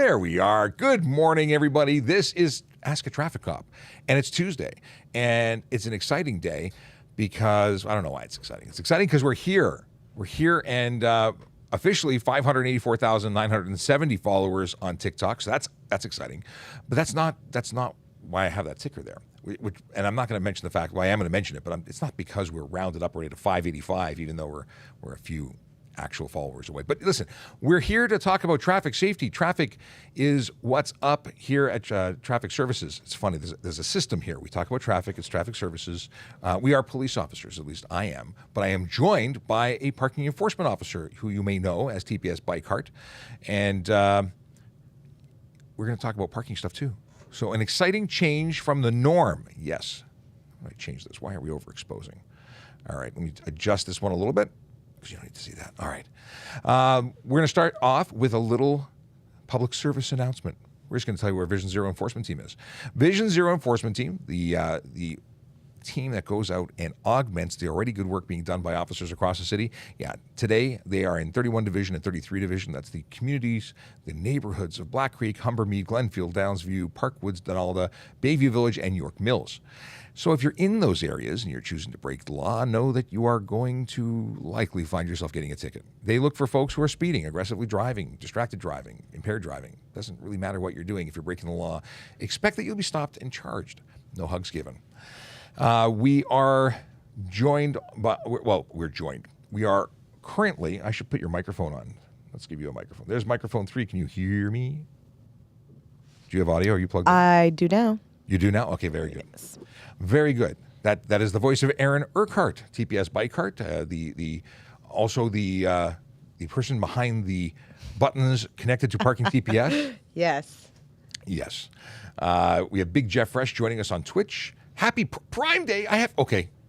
There we are. Good morning, everybody. This is Ask a Traffic Cop, and it's Tuesday, and it's an exciting day because, I don't know why it's exciting. It's exciting because we're here. We're here, and officially 584,970 followers on TikTok, so that's exciting. But that's not why I have that ticker there. And I'm not going to mention the fact, well, I am going to mention it, but it's not because we're rounded up already to 585, even though we're a few actual followers away. But listen, we're here to talk about traffic safety. Traffic is what's up here at Traffic Services. It's funny, there's a system here. We talk about traffic, it's Traffic Services. We are police officers, at least I am, but I am joined by a parking enforcement officer who you may know as TPS Bike Heart. And we're going to talk about parking stuff too. So an exciting change from the norm. Yes. Let me change this. Why are we overexposing? All right, let me adjust this one a little bit, because you don't need to see that. All right. We're going to start off with a little public service announcement. We're just going to tell you where Vision Zero Enforcement Team is. Vision Zero Enforcement Team, the team that goes out and augments the already good work being done by officers across the city. Yeah, today they are in 31 Division and 33 Division. That's the communities, the neighborhoods of Black Creek, Humbermead, Glenfield, Downsview, Parkwoods, Donalda, Bayview Village, and York Mills. So if you're in those areas and you're choosing to break the law, know that you are going to likely find yourself getting a ticket. They look for folks who are speeding, aggressively driving, distracted driving, impaired driving. Doesn't really matter what you're doing. If you're breaking the law, expect that you'll be stopped and charged. No hugs given. We are joined by, we're joined. We are currently, I should put your microphone on. Let's give you a microphone. There's microphone 3. Can you hear me? Do you have audio? Are you plugged in? I do now. You do now? Okay, very good. Yes. Very good. That is the voice of Aaron Urquhart, TPS Bike Heart, the person behind the buttons connected to parking TPS. Yes. Yes. We have Big Jeff Fresh joining us on Twitch. Happy Prime Day.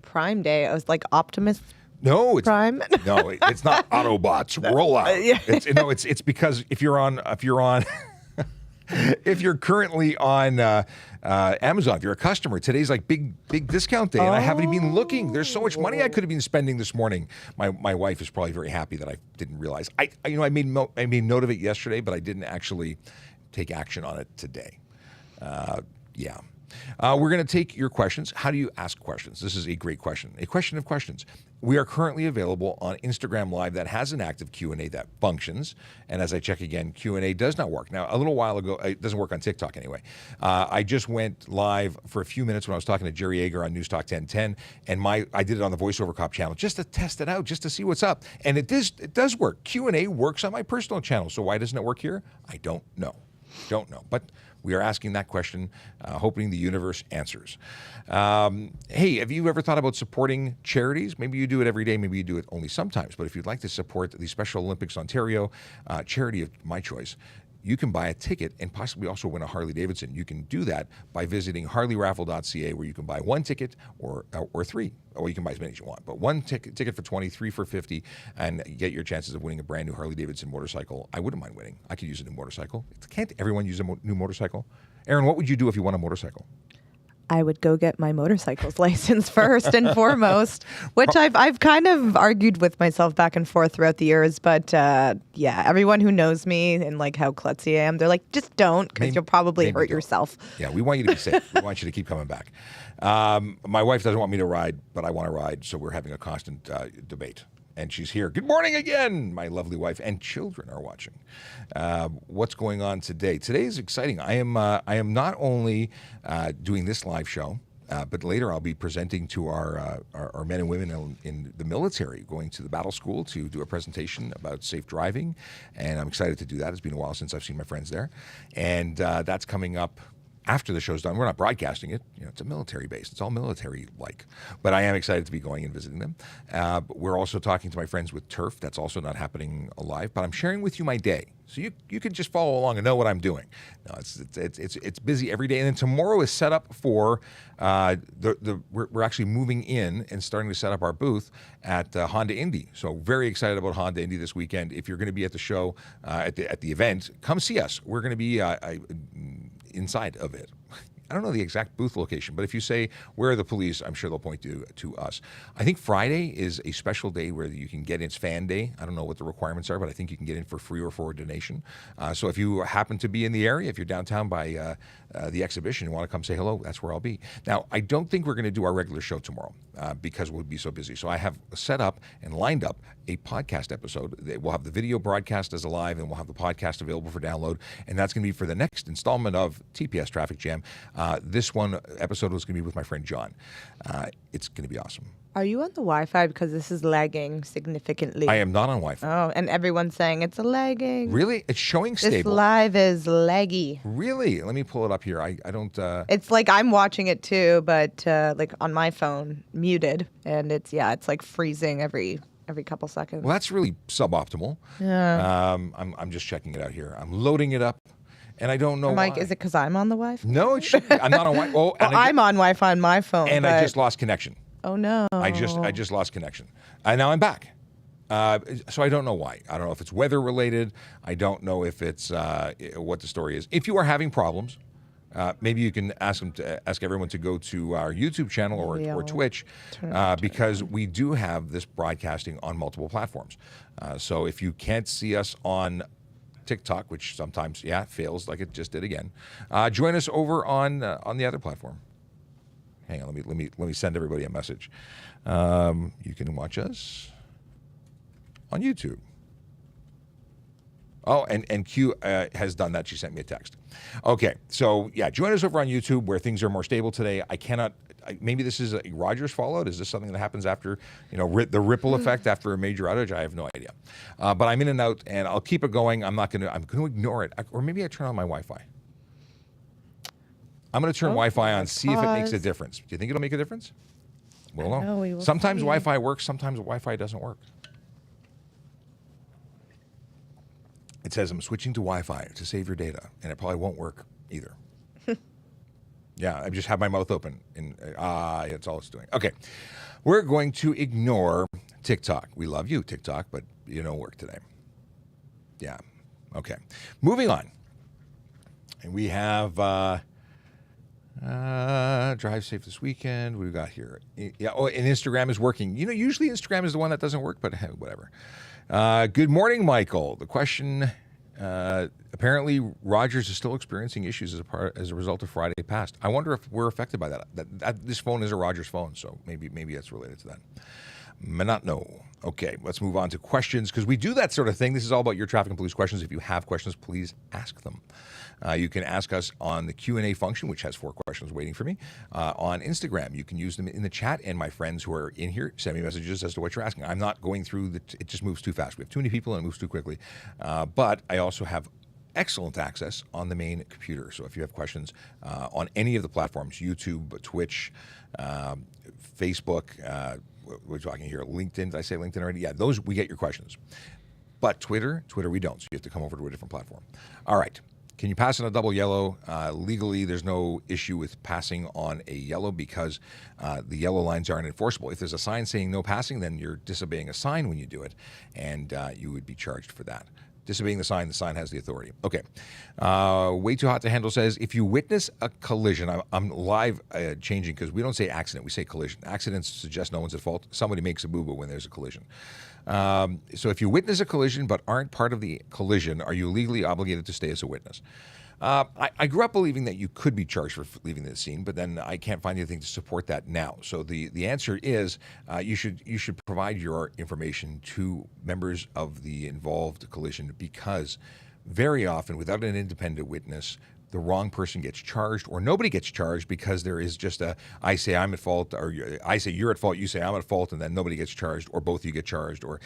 Prime Day. I was like Optimus. No, it's Prime. No, it's not Autobots. Roll out. Yeah. It's because if you're if you're currently on Amazon, if you're a customer, today's like big discount day, and I haven't even been looking. There's so much money I could have been spending this morning. My wife is probably very happy that I didn't realize. I made note of it yesterday, but I didn't actually take action on it today. Yeah. We're going to take your questions. How do you ask questions? This is a great question. A question of questions. We are currently available on Instagram Live that has an active Q&A that functions. And as I check again, Q&A does not work. Now, a little while ago, it doesn't work on TikTok anyway. I just went live for a few minutes when I was talking to Jerry Yeager on News Talk 1010, and I did it on the VoiceOver Cop channel just to test it out, just to see what's up. And it does work. Q&A works on my personal channel. So why doesn't it work here? I don't know. But we are asking that question, hoping the universe answers. Hey, have you ever thought about supporting charities? Maybe you do it every day, maybe you do it only sometimes. But if you'd like to support the Special Olympics Ontario, charity of my choice, you can buy a ticket and possibly also win a Harley Davidson. You can do that by visiting harleyraffle.ca, where you can buy one ticket or 3. Or you can buy as many as you want. But one ticket for 20, 3 for 50, and get your chances of winning a brand new Harley Davidson motorcycle. I wouldn't mind winning. I could use a new motorcycle. Can't everyone use a new motorcycle? Aaron, what would you do if you won a motorcycle? I would go get my motorcycle's license first and foremost, which I've kind of argued with myself back and forth throughout the years. But yeah, everyone who knows me and like how klutzy I am, they're like, just don't, because you'll probably hurt yourself. Yeah, we want you to be safe. We want you to keep coming back. My wife doesn't want me to ride, but I want to ride, so we're having a constant debate. And she's here. Good morning again. My lovely wife and children are watching. What's going on today? Today is exciting. I am not only doing this live show, but later I'll be presenting to our men and women in the military, going to the battle school to do a presentation about safe driving. And I'm excited to do that. It's been a while since I've seen my friends there. And that's coming up after the show's done. We're not broadcasting it. It's a military base. It's all military-like. But I am excited to be going and visiting them. We're also talking to my friends with Turf. That's also not happening live. But I'm sharing with you my day. So you can just follow along and know what I'm doing. No, it's busy every day. And then tomorrow is set up for, we're actually moving in and starting to set up our booth at Honda Indy. So very excited about Honda Indy this weekend. If you're going to be at the show, at the event, come see us. We're going to be inside of it. I don't know the exact booth location, but if you say, where are the police, I'm sure they'll point you to us. I think Friday is a special day where you can get in. It's fan day. I don't know what the requirements are, but I think you can get in for free or for a donation. So if you happen to be in the area, if you're downtown by the exhibition, you want to come say hello, that's where I'll be. Now, I don't think we're going to do our regular show tomorrow because we'll be so busy. So I have set up and lined up a podcast episode. We'll have the video broadcast as a live, and we'll have the podcast available for download. And that's going to be for the next installment of TPS Traffic Jam. This one episode was going to be with my friend John. It's going to be awesome. Are you on the Wi-Fi? Because this is lagging significantly. I am not on Wi-Fi. Oh, and everyone's saying it's lagging. Really? It's showing stable. This live is laggy. Really? Let me pull it up here. I don't... It's like I'm watching it too, but like on my phone, muted. And it's like freezing every couple seconds. Well, that's really suboptimal. Yeah. I'm just checking it out here. I'm loading it up. And I don't know why. Like, is it because I'm on the Wi-Fi? No, it should be. I'm not on Wi-Fi. Oh, I'm on Wi-Fi on my phone. And I just lost connection. Oh, no. I just lost connection. And now I'm back. So I don't know why. I don't know if it's weather related. I don't know if it's what the story is. If you are having problems, maybe you can ask everyone to go to our YouTube channel or Twitch because we do have this broadcasting on multiple platforms. So if you can't see us on TikTok, which sometimes fails like it just did again, join us over on the other platform. Hang on, let me send everybody a message. You can watch us on YouTube. Oh, and Q has done that. She sent me a text. Okay, so join us over on YouTube where things are more stable today. Maybe this is a Rogers fallout. Is this something that happens after, the ripple effect after a major outage? I have no idea. But I'm in and out, and I'll keep it going. I'm going to ignore it. Or maybe I turn on my Wi-Fi. I'm going to turn Wi-Fi on, see if it makes a difference. Do you think it'll make a difference? We'll know. Sometimes Wi-Fi works, sometimes Wi-Fi doesn't work. It says I'm switching to Wi-Fi to save your data, and it probably won't work either. I just have my mouth open, and that's all it's doing. Okay, we're going to ignore TikTok. We love you, TikTok, but you don't work today. Yeah, okay. Moving on. And we have drive safe this weekend. What do we got here? And Instagram is working. Usually Instagram is the one that doesn't work, but whatever. Good morning, Michael. The question, apparently Rogers is still experiencing issues as a result of Friday past. I wonder if we're affected by that. This phone is a Rogers phone, so maybe that's related to that. May not know. Okay, let's move on to questions because we do that sort of thing. This is all about your traffic and police questions. If you have questions, please ask them. You can ask us on the Q&A function, which has 4 questions waiting for me. On Instagram, you can use them in the chat, and my friends who are in here send me messages as to what you're asking. I'm not going through it just moves too fast. We have too many people and it moves too quickly. But I also have excellent access on the main computer. So if you have questions on any of the platforms, YouTube, Twitch, Facebook, we're talking here, LinkedIn. Did I say LinkedIn already? Yeah, those we get your questions. But Twitter we don't. So you have to come over to a different platform. All right. Can you pass on a double yellow? Legally, there's no issue with passing on a yellow because the yellow lines aren't enforceable. If there's a sign saying no passing, then you're disobeying a sign when you do it, and you would be charged for that. Disobeying the sign has the authority. Okay. Way Too Hot to Handle says, if you witness a collision, I'm live changing because we don't say accident, we say collision. Accidents suggest no one's at fault. Somebody makes a boo-boo when there's a collision. So if you witness a collision but aren't part of the collision, are you legally obligated to stay as a witness? I grew up believing that you could be charged for leaving the scene, but then I can't find anything to support that now. So the answer is you should provide your information to members of the involved collision because very often, without an independent witness, the wrong person gets charged or nobody gets charged because there is just I say I'm at fault or I say you're at fault, you say I'm at fault, and then nobody gets charged or both of you get charged. Or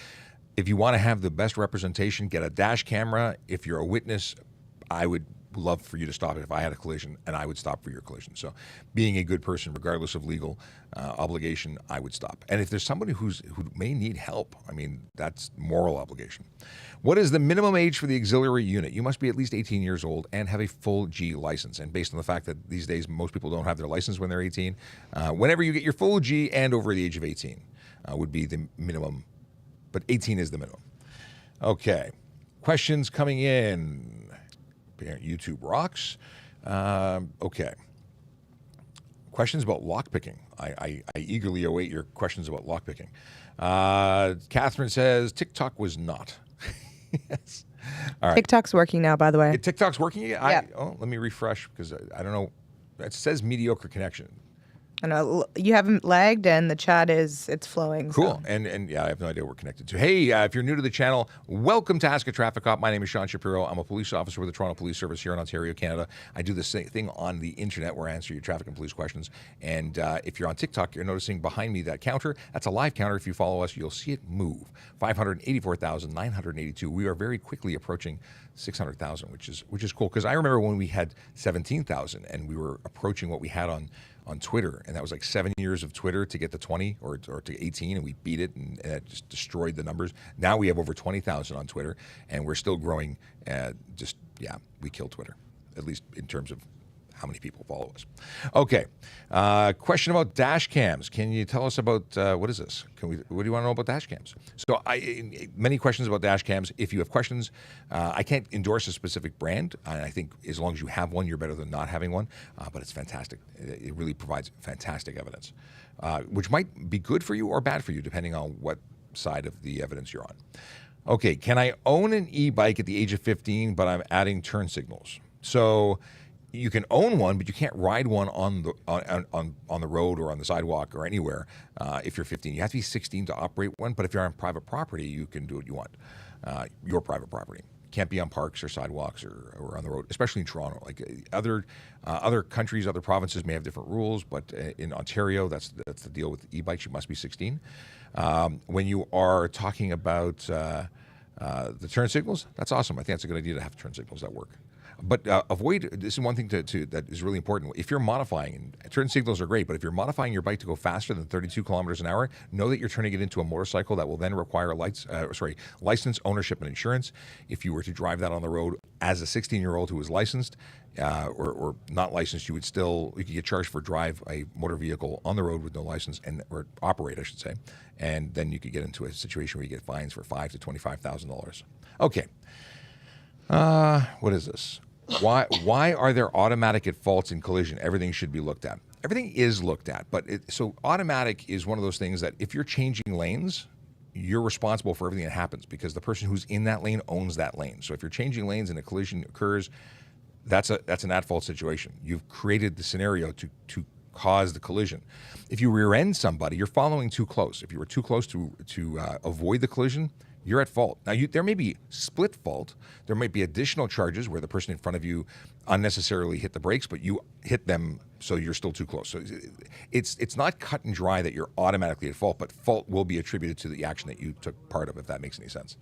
if you want to have the best representation, get a dash camera. If you're a witness, I would love for you to stop it if I had a collision, and I would stop for your collision. So being a good person, regardless of legal obligation, I would stop. And if there's somebody who may need help, I mean, that's moral obligation. What is the minimum age for the auxiliary unit? You must be at least 18 years old and have a full G license. And based on the fact that these days most people don't have their license when they're 18, whenever you get your full G and over the age of 18 would be the minimum, but 18 is the minimum. Okay, questions coming in. YouTube rocks. Okay. questions about lockpicking. I eagerly await your questions about lockpicking. Catherine says TikTok was not. Yes. All right. TikTok's working now, by the way. TikTok's working again? Yeah. Let me refresh because I don't know. It says mediocre connection. I know you haven't lagged, and the chat it's flowing. Cool. So. And yeah, I have no idea what we're connected to. Hey, if you're new to the channel, welcome to Ask a Traffic Cop. My name is Sean Shapiro. I'm a police officer with the Toronto Police Service here in Ontario, Canada. I do this thing on the internet where I answer your traffic and police questions. And if you're on TikTok, you're noticing behind me that counter. That's a live counter. If you follow us, you'll see it move. 584,982. We are very quickly approaching 600,000, which is cool. Because I remember when we had 17,000 and we were approaching what we had on Twitter, and that was like 7 years of Twitter to get to 20 or to 18, and we beat it, and it just destroyed the numbers. Now we have over 20,000 on Twitter, and we're still growing. We killed Twitter, at least in terms of how many people follow us. Okay, question about dash cams. Can you tell us about what is this? What do you want to know about dash cams? So many questions about dash cams. If you have questions, I can't endorse a specific brand. I think as long as you have one, you're better than not having one. But it's fantastic. It really provides fantastic evidence, which might be good for you or bad for you, depending on what side of the evidence you're on. Okay, can I own an e-bike at the age of 15, but I'm adding turn signals? So you can own one, but you can't ride one on the road or on the sidewalk or anywhere if you're 15. You have to be 16 to operate one, but if you're on private property, you can do what you want. Your private property. Can't be on parks or sidewalks or on the road, especially in Toronto. Like other countries, other provinces may have different rules, but in Ontario, that's the deal with e-bikes. You must be 16. When you are talking about the turn signals, that's awesome. I think that's a good idea to have turn signals that work. But avoid, this is one thing that is really important. If you're modifying, and turn signals are great, but if you're modifying your bike to go faster than 32 kilometers an hour, know that you're turning it into a motorcycle that will then require license, ownership, and insurance. If you were to drive that on the road as a 16-year-old who is licensed or not licensed, you could get charged for drive a motor vehicle on the road with no license, or operate, I should say, and then you could get into a situation where you get fines for $5,000 to $25,000. Okay. What is this? Why are there automatic at faults in collision? Everything should be looked at. Everything is looked at, but so automatic is one of those things that if you're changing lanes, you're responsible for everything that happens because the person who's in that lane owns that lane. So if you're changing lanes and a collision occurs, that's an at-fault situation. You've created the scenario to cause the collision. If you rear end somebody, you're following too close. If you were too close to avoid the collision, you're at fault. Now, there may be split fault. There might be additional charges where the person in front of you unnecessarily hit the brakes, but you hit them, so you're still too close. So it's not cut and dry that you're automatically at fault, but fault will be attributed to the action that you took part of, if that makes any sense.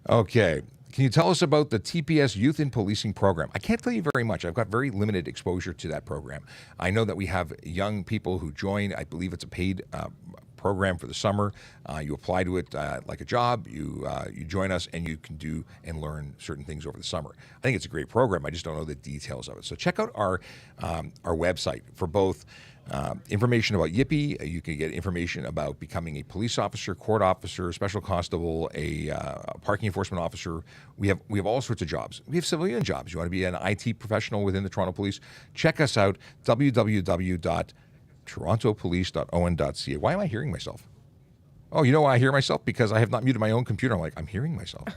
Okay. Can you tell us about the TPS Youth in Policing program? I can't tell you very much. I've got very limited exposure to that program. I know that we have young people who join. I believe it's a paid program for the summer. You apply to it like a job. You join us, and you can do and learn certain things over the summer. I think it's a great program. I just don't know the details of it. So check out our website for both information about Yippee. You can get information about becoming a police officer, court officer, special constable, a parking enforcement officer. We have all sorts of jobs. We have civilian jobs. You want to be an IT professional within the Toronto Police? Check us out, www.torontopolice.on.ca. Why am I hearing myself? Oh, you know why I hear myself? Because I have not muted my own computer. I'm like, I'm hearing myself.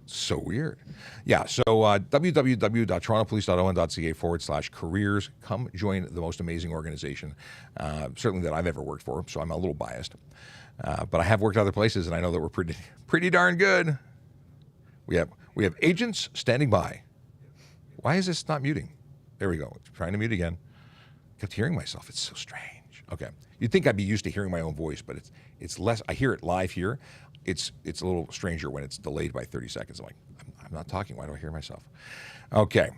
So weird. Yeah, so www.torontopolice.on.ca/careers. Come join the most amazing organization, certainly that I've ever worked for, so I'm a little biased. But I have worked other places, and I know that we're pretty darn good. We have agents standing by. Why is this not muting? There we go. It's trying to mute again. Kept hearing myself. It's so strange. Okay. You'd think I'd be used to hearing my own voice, but it's less. I hear it live here. It's a little stranger when it's delayed by 30 seconds. I'm like, I'm not talking. Why do I hear myself? Okay.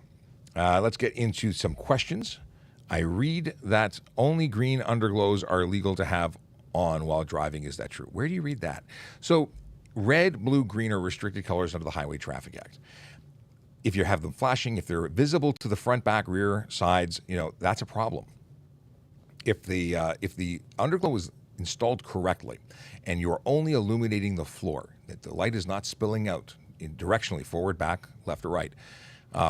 Let's get into some questions. I read that only green underglows are illegal to have on while driving. Is that true? Where do you read that? So red, blue, green are restricted colors under the Highway Traffic Act. If you have them flashing, if they're visible to the front, back, rear, sides, that's a problem. If the underglow is installed correctly and you're only illuminating the floor, that the light is not spilling out directionally, forward, back, left, or right,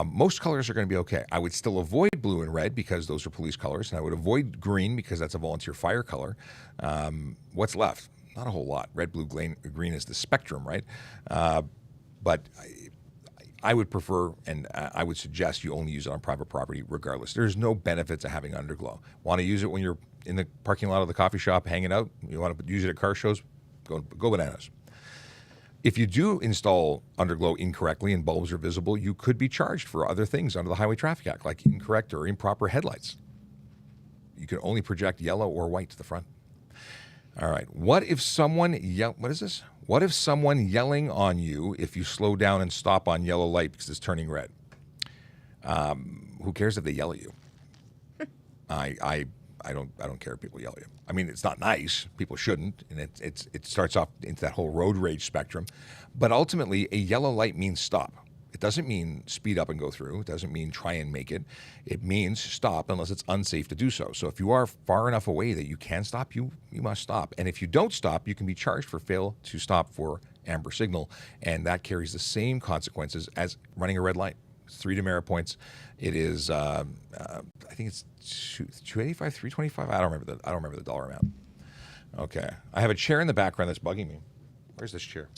Most colors are going to be okay. I would still avoid blue and red because those are police colors, and I would avoid green because that's a volunteer fire color. What's left? Not a whole lot. Red, blue, green is the spectrum, right? But I would prefer, and I would suggest you only use it on private property regardless. There's no benefit to having underglow. Want to use it when you're in the parking lot of the coffee shop hanging out? You want to use it at car shows? Go bananas. If you do install underglow incorrectly and bulbs are visible, you could be charged for other things under the Highway Traffic Act, like incorrect or improper headlights. You can only project yellow or white to the front. All right. What if someone what is this? What if someone yelling on you if you slow down and stop on yellow light because it's turning red? Who cares if they yell at you? I don't care if people yell at you. I mean, it's not nice. People shouldn't, and it starts off into that whole road rage spectrum. But ultimately, a yellow light means stop. It doesn't mean speed up and go through. It doesn't mean try and make it. It means stop unless it's unsafe to do so. So if you are far enough away that you can stop, you must stop. And if you don't stop, you can be charged for fail to stop for amber signal, and that carries the same consequences as running a red light. It's 3 demerit points. It is, I think it's $285, $325. I don't remember the dollar amount. Okay, I have a chair in the background that's bugging me. Where's this chair?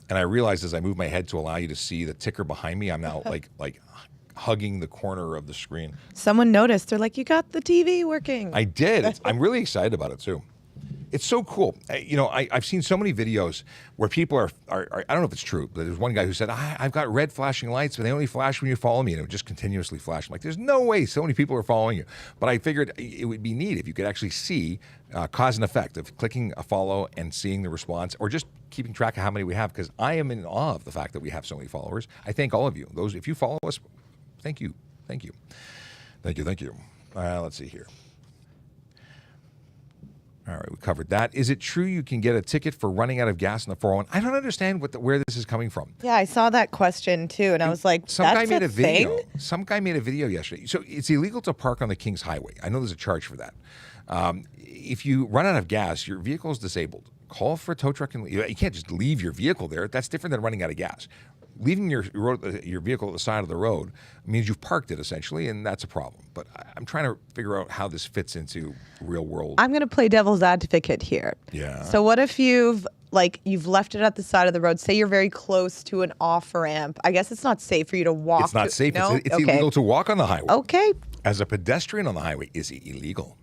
And I realized as I move my head to allow you to see the ticker behind me, I'm now like hugging the corner of the screen. Someone noticed. They're like, "You got the TV working." I did. I'm really excited about it too. It's so cool. I've seen so many videos where people are I don't know if it's true, but there's one guy who said, I've got red flashing lights, but they only flash when you follow me, and it would just continuously flash. I'm like, there's no way so many people are following you. But I figured it would be neat if you could actually see cause and effect of clicking a follow and seeing the response, or just keeping track of how many we have, because I am in awe of the fact that we have so many followers. I thank all of you. Those, if you follow us, thank you. Thank you. Thank you. Thank you. Let's see here. All right, we covered that. Is it true you can get a ticket for running out of gas in the 401? I don't understand where this is coming from. Yeah, I saw that question too, and I was like, Some guy "That's made a a video. thing?" Some guy made a video yesterday. So it's illegal to park on the King's Highway. I know there's a charge for that. If you run out of gas, your vehicle is disabled. Call for a tow truck, and you can't just leave your vehicle there. That's different than running out of gas. Leaving your vehicle at the side of the road means you've parked it, essentially, and that's a problem. But I'm trying to figure out how this fits into real world. I'm going to play devil's advocate here. Yeah. So what if you've left it at the side of the road? Say you're very close to an off-ramp. I guess it's not safe for you to walk. It's not safe. No? It's illegal to walk on the highway. Okay. As a pedestrian on the highway is illegal.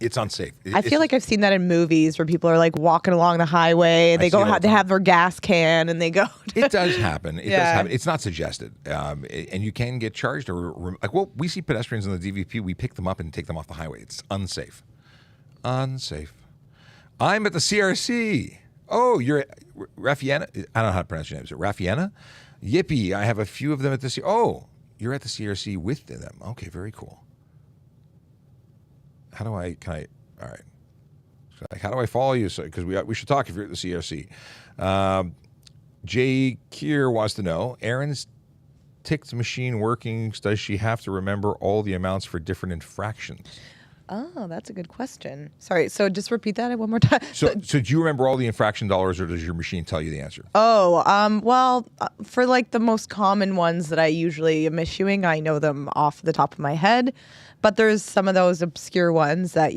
It's unsafe. I feel like I've seen that in movies where people are like walking along the highway. They have their gas can and they go. It does happen. It does happen. It's not suggested, and you can get charged. We see pedestrians in the DVP. We pick them up and take them off the highway. It's unsafe. Unsafe. I'm at the CRC. Oh, you're at Raffiana. I don't know how to pronounce your name. Is it Raffiana? Yippee! I have a few of them at the CRC. Oh, you're at the CRC with them. Okay, very cool. All right. How do I follow you? So, because we should talk if you're at the CRC. Jay Kier wants to know, Erin's ticked machine working. Does she have to remember all the amounts for different infractions? Oh, that's a good question. Sorry, so just repeat that one more time. So do you remember all the infraction dollars, or does your machine tell you the answer? Well, for like the most common ones that I usually am issuing, I know them off the top of my head. But there's some of those obscure ones that,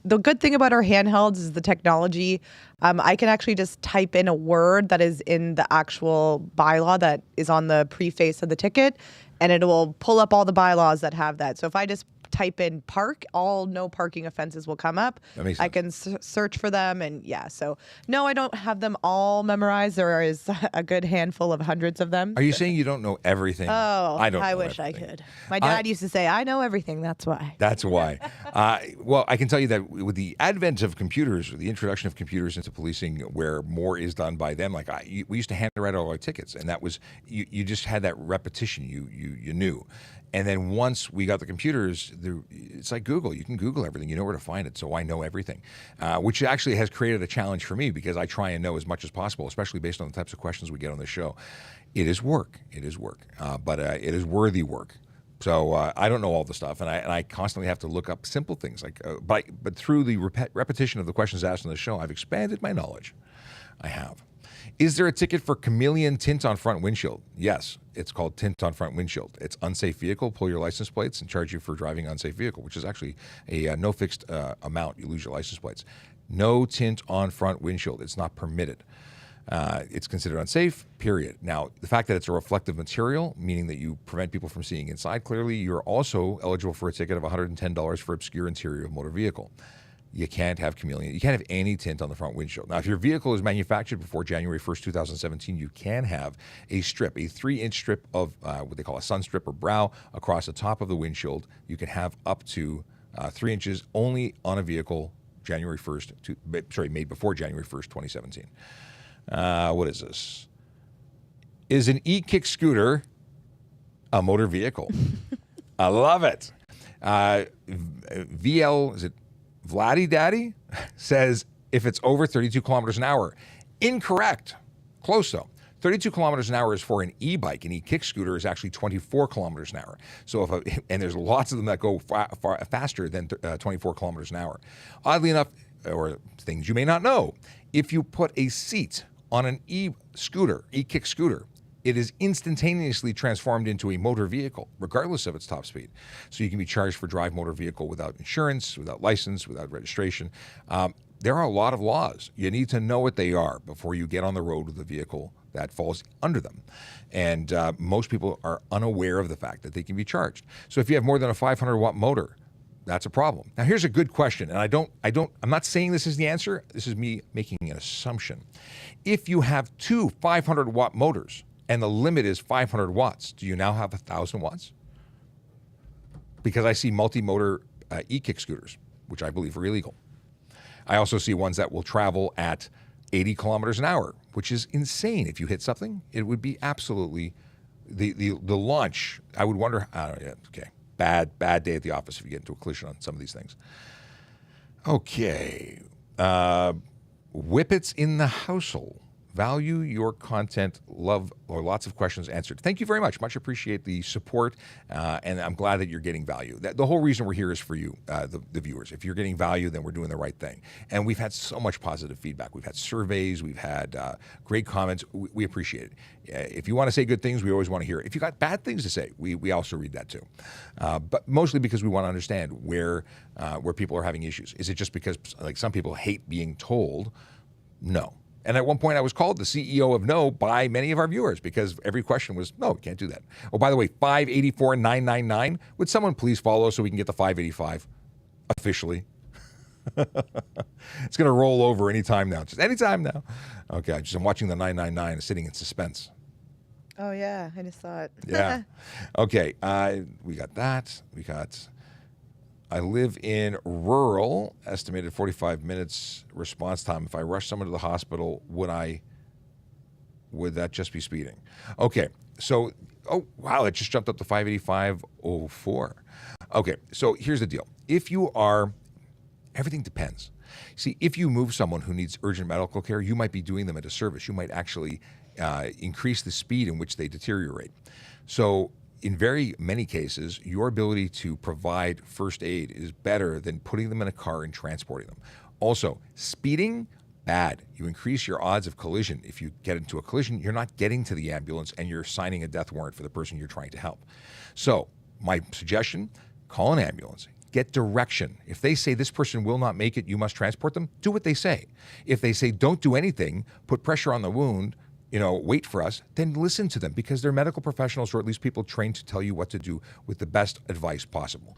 the good thing about our handhelds is the technology. I can actually just type in a word that is in the actual bylaw that is on the preface of the ticket, and it will pull up all the bylaws that have that. So if I just type in park, all no parking offenses will come up. That makes sense. I can search for them, and so no, I don't have them all memorized. There is a good handful of hundreds of them. Are you saying you don't know everything? Oh, I don't. I wish I could. My dad used to say, "I know everything." That's why. That's why. Well, I can tell you that with the advent of computers, the introduction of computers into policing, where more is done by them, we used to handwrite all our tickets, and that was you just had that repetition. You knew. And then once we got the computers, it's like Google. You can Google everything. You know where to find it. So I know everything, which actually has created a challenge for me, because I try and know as much as possible, especially based on the types of questions we get on the show. It is work. But it is worthy work. So I don't know all the stuff, and I constantly have to look up simple things. But through the repetition of the questions asked on the show, I've expanded my knowledge. I have. Is there a ticket for Chameleon tint on front windshield? Yes, it's called tint on front windshield. It's unsafe vehicle. Pull your license plates and charge you for driving unsafe vehicle, which is actually a no fixed amount. You lose your license plates. No tint on front windshield. It's not permitted. It's considered unsafe, period. Now, the fact that it's a reflective material, meaning that you prevent people from seeing inside clearly, you're also eligible for a ticket of $110 for obscure interior of motor vehicle. You can't have Chameleon. You can't have any tint on the front windshield. Now, if your vehicle is manufactured before January 1st, 2017, you can have a strip, a 3-inch strip of what they call a sun strip or brow across the top of the windshield. You can have up to 3 inches only on a vehicle made before January 1st, 2017. What is this? Is an e-kick scooter a motor vehicle? I love it. VL, is it Vladdy Daddy? Says if it's over 32 kilometers an hour. Incorrect. Close though. 32 kilometers an hour is for an e-bike. An e-kick scooter is actually 24 kilometers an hour. So and there's lots of them that go far faster than 24 kilometers an hour. Oddly enough, or things you may not know, if you put a seat on an e-scooter, e-kick scooter, it is instantaneously transformed into a motor vehicle, regardless of its top speed. So you can be charged for drive motor vehicle without insurance, without license, without registration. There are a lot of laws. You need to know what they are before you get on the road with a vehicle that falls under them. And most people are unaware of the fact that they can be charged. So if you have more than a 500-watt motor, that's a problem. Now, here's a good question, and I'm not saying this is the answer. This is me making an assumption. If you have two 500-watt motors and the limit is 500 watts, do you now have 1,000 watts? Because I see multi-motor e-kick scooters, which I believe are illegal. I also see ones that will travel at 80 kilometers an hour, which is insane. If you hit something, it would be absolutely the launch. I would wonder. Okay, bad day at the office if you get into a collision on some of these things. Okay, whippets in the household. Value your content, love, or lots of questions answered. Thank you very much. Much appreciate the support, and I'm glad that you're getting value. The whole reason we're here is for you, the viewers. If you're getting value, then we're doing the right thing. And we've had so much positive feedback. We've had surveys. We've had great comments. We appreciate it. If you want to say good things, we always want to hear it. If you got bad things to say, we also read that too. But mostly because we want to understand where people are having issues. Is it just because like some people hate being told? No. And at one point, I was called the CEO of No by many of our viewers because every question was, no, we can't do that. Oh, by the way, 584-999. Would someone please follow so we can get the 585 officially? It's going to roll over any time now. Just any time now. Okay, I'm watching the 999 sitting in suspense. Oh, yeah. I just saw it. Yeah. Okay, we got that. I live in rural, estimated 45 minutes response time. If I rush someone to the hospital, would that just be speeding? Okay, so, oh, wow, it just jumped up to 585.04. Okay, so here's the deal. Everything depends. See, if you move someone who needs urgent medical care, you might be doing them a disservice. You might actually increase the speed in which they deteriorate. So, in very many cases, your ability to provide first aid is better than putting them in a car and transporting them. Also, speeding, bad. You increase your odds of collision. If you get into a collision, you're not getting to the ambulance and you're signing a death warrant for the person you're trying to help. So, my suggestion, call an ambulance. Get direction. If they say this person will not make it, you must transport them, do what they say. If they say don't do anything, put pressure on the wound, wait for us, then listen to them because they're medical professionals or at least people trained to tell you what to do with the best advice possible.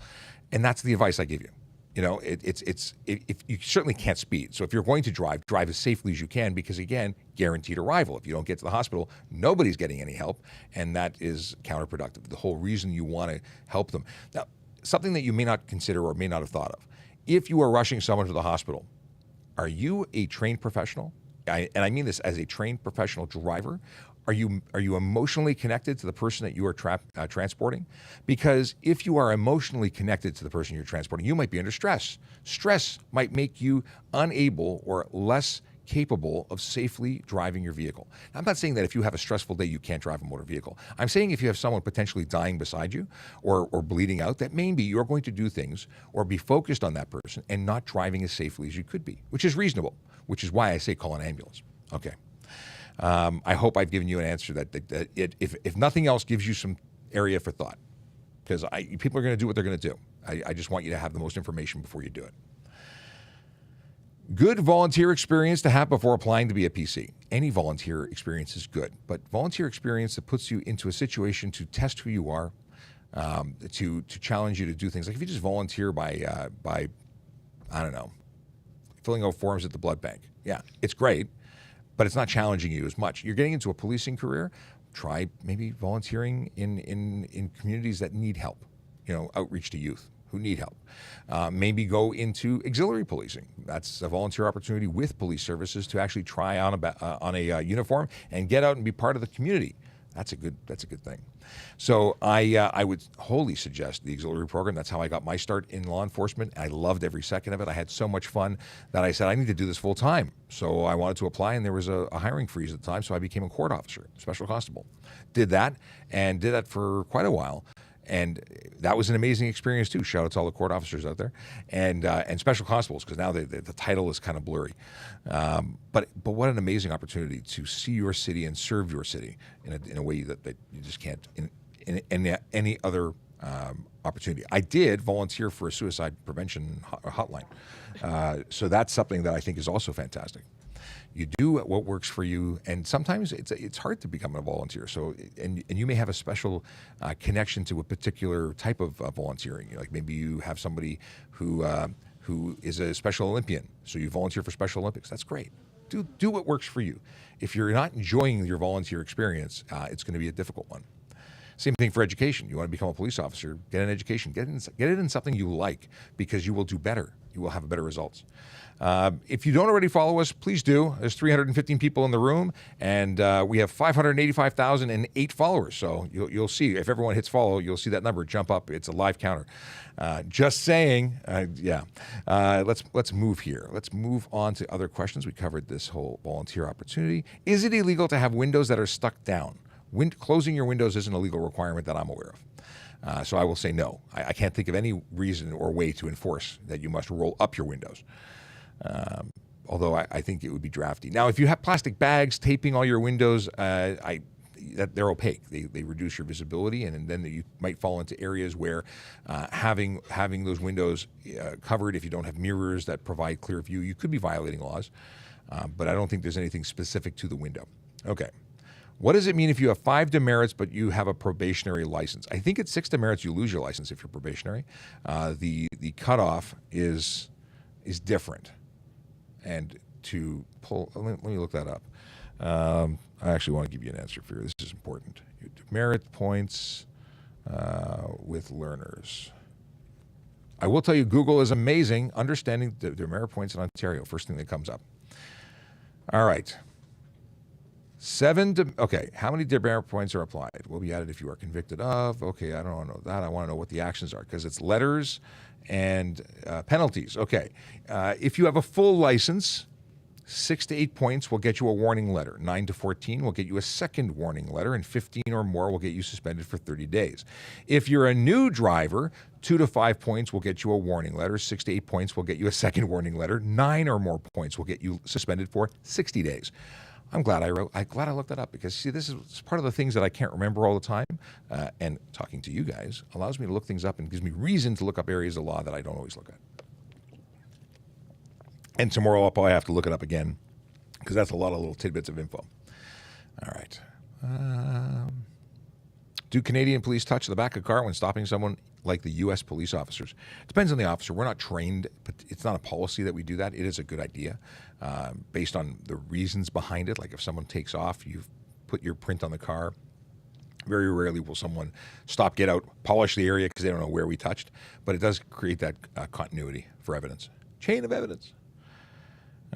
And that's the advice I give you. If you certainly can't speed. So if you're going to drive as safely as you can because, again, guaranteed arrival. If you don't get to the hospital, nobody's getting any help, and that is counterproductive. The whole reason you want to help them. Now, something that you may not consider or may not have thought of. If you are rushing someone to the hospital, are you a trained professional? And I mean this as a trained professional driver. Are you emotionally connected to the person that you are transporting? Because if you are emotionally connected to the person you're transporting, you might be under stress. Stress might make you unable or less capable of safely driving your vehicle. Now, I'm not saying that if you have a stressful day, you can't drive a motor vehicle. I'm saying if you have someone potentially dying beside you or bleeding out, that maybe you're going to do things or be focused on that person and not driving as safely as you could be, which is reasonable, which is why I say call an ambulance. Okay. I hope I've given you an answer that if nothing else, gives you some area for thought. Because people are going to do what they're going to do. I just want you to have the most information before you do it. Good volunteer experience to have before applying to be a PC. Any volunteer experience is good, but volunteer experience that puts you into a situation to test who you are, to challenge you to do things. Like if you just volunteer by I don't know, filling out forms at the blood bank. Yeah, it's great, but it's not challenging you as much. You're getting into a policing career. Try maybe volunteering in communities that need help. Outreach to youth who need help. Maybe go into auxiliary policing. That's a volunteer opportunity with police services to actually try on a uniform and get out and be part of the community. That's a good thing. So I would wholly suggest the auxiliary program. That's how I got my start in law enforcement. I loved every second of it. I had so much fun that I said, I need to do this full time. So I wanted to apply, and there was a hiring freeze at the time, so I became a court officer, special constable. Did that for quite a while. And that was an amazing experience too. Shout out to all the court officers out there, and special constables, because now the title is kind of blurry. But what an amazing opportunity to see your city and serve your city in a way that you just can't in any other opportunity. I did volunteer for a suicide prevention hotline, so that's something that I think is also fantastic. You do what works for you, and sometimes it's hard to become a volunteer. So, and you may have a special connection to a particular type of volunteering. Like maybe you have somebody who is a Special Olympian, so you volunteer for Special Olympics. That's great. Do what works for you. If you're not enjoying your volunteer experience, it's going to be a difficult one. Same thing for education. You want to become a police officer, get an education. Get it in something you like, because you will do better. You will have better results. If you don't already follow us, please do. There's 315 people in the room, and we have 585,008 followers. So you'll see, if everyone hits follow, you'll see that number jump up. It's a live counter. Just saying, yeah. Let's move here. Let's move on to other questions. We covered this whole volunteer opportunity. Is it illegal to have windows that are stuck down? Closing your windows isn't a legal requirement that I'm aware of. So I will say no. I can't think of any reason or way to enforce that you must roll up your windows. Although I think it would be drafty. Now, if you have plastic bags taping all your windows, they're opaque. They reduce your visibility, and then you might fall into areas where having those windows covered, if you don't have mirrors that provide clear view, you could be violating laws. But I don't think there's anything specific to the window. Okay. What does it mean if you have 5 demerits but you have a probationary license? I think at 6 demerits you lose your license if you're probationary. The cutoff is different. And to pull, let me look that up. I actually want to give you an answer for you. This is important. Demerit points with learners. I will tell you, Google is amazing understanding the demerit points in Ontario. First thing that comes up. All right. Okay, how many demerit points are applied? Will be added if you are convicted of. Okay, I don't want to know that. I want to know what the actions are, because it's letters and penalties. Okay, if you have a full license, 6 to 8 points will get you a warning letter. 9 to 14 will get you a second warning letter, and 15 or more will get you suspended for 30 days. If you're a new driver, 2 to 5 points will get you a warning letter. 6 to 8 points will get you a second warning letter. 9 or more points will get you suspended for 60 days. I'm glad I looked that up, because see, this is part of the things that I can't remember all the time, and talking to you guys allows me to look things up and gives me reason to look up areas of law that I don't always look at. And tomorrow I'll probably have to look it up again, because that's a lot of little tidbits of info. All right. Do Canadian police touch the back of a car when stopping someone like the U.S. police officers? Depends on the officer. We're not trained, but it's not a policy that we do that. It is a good idea based on the reasons behind it. Like if someone takes off, you've put your print on the car. Very rarely will someone stop, get out, polish the area because they don't know where we touched. But it does create that continuity for evidence. Chain of evidence.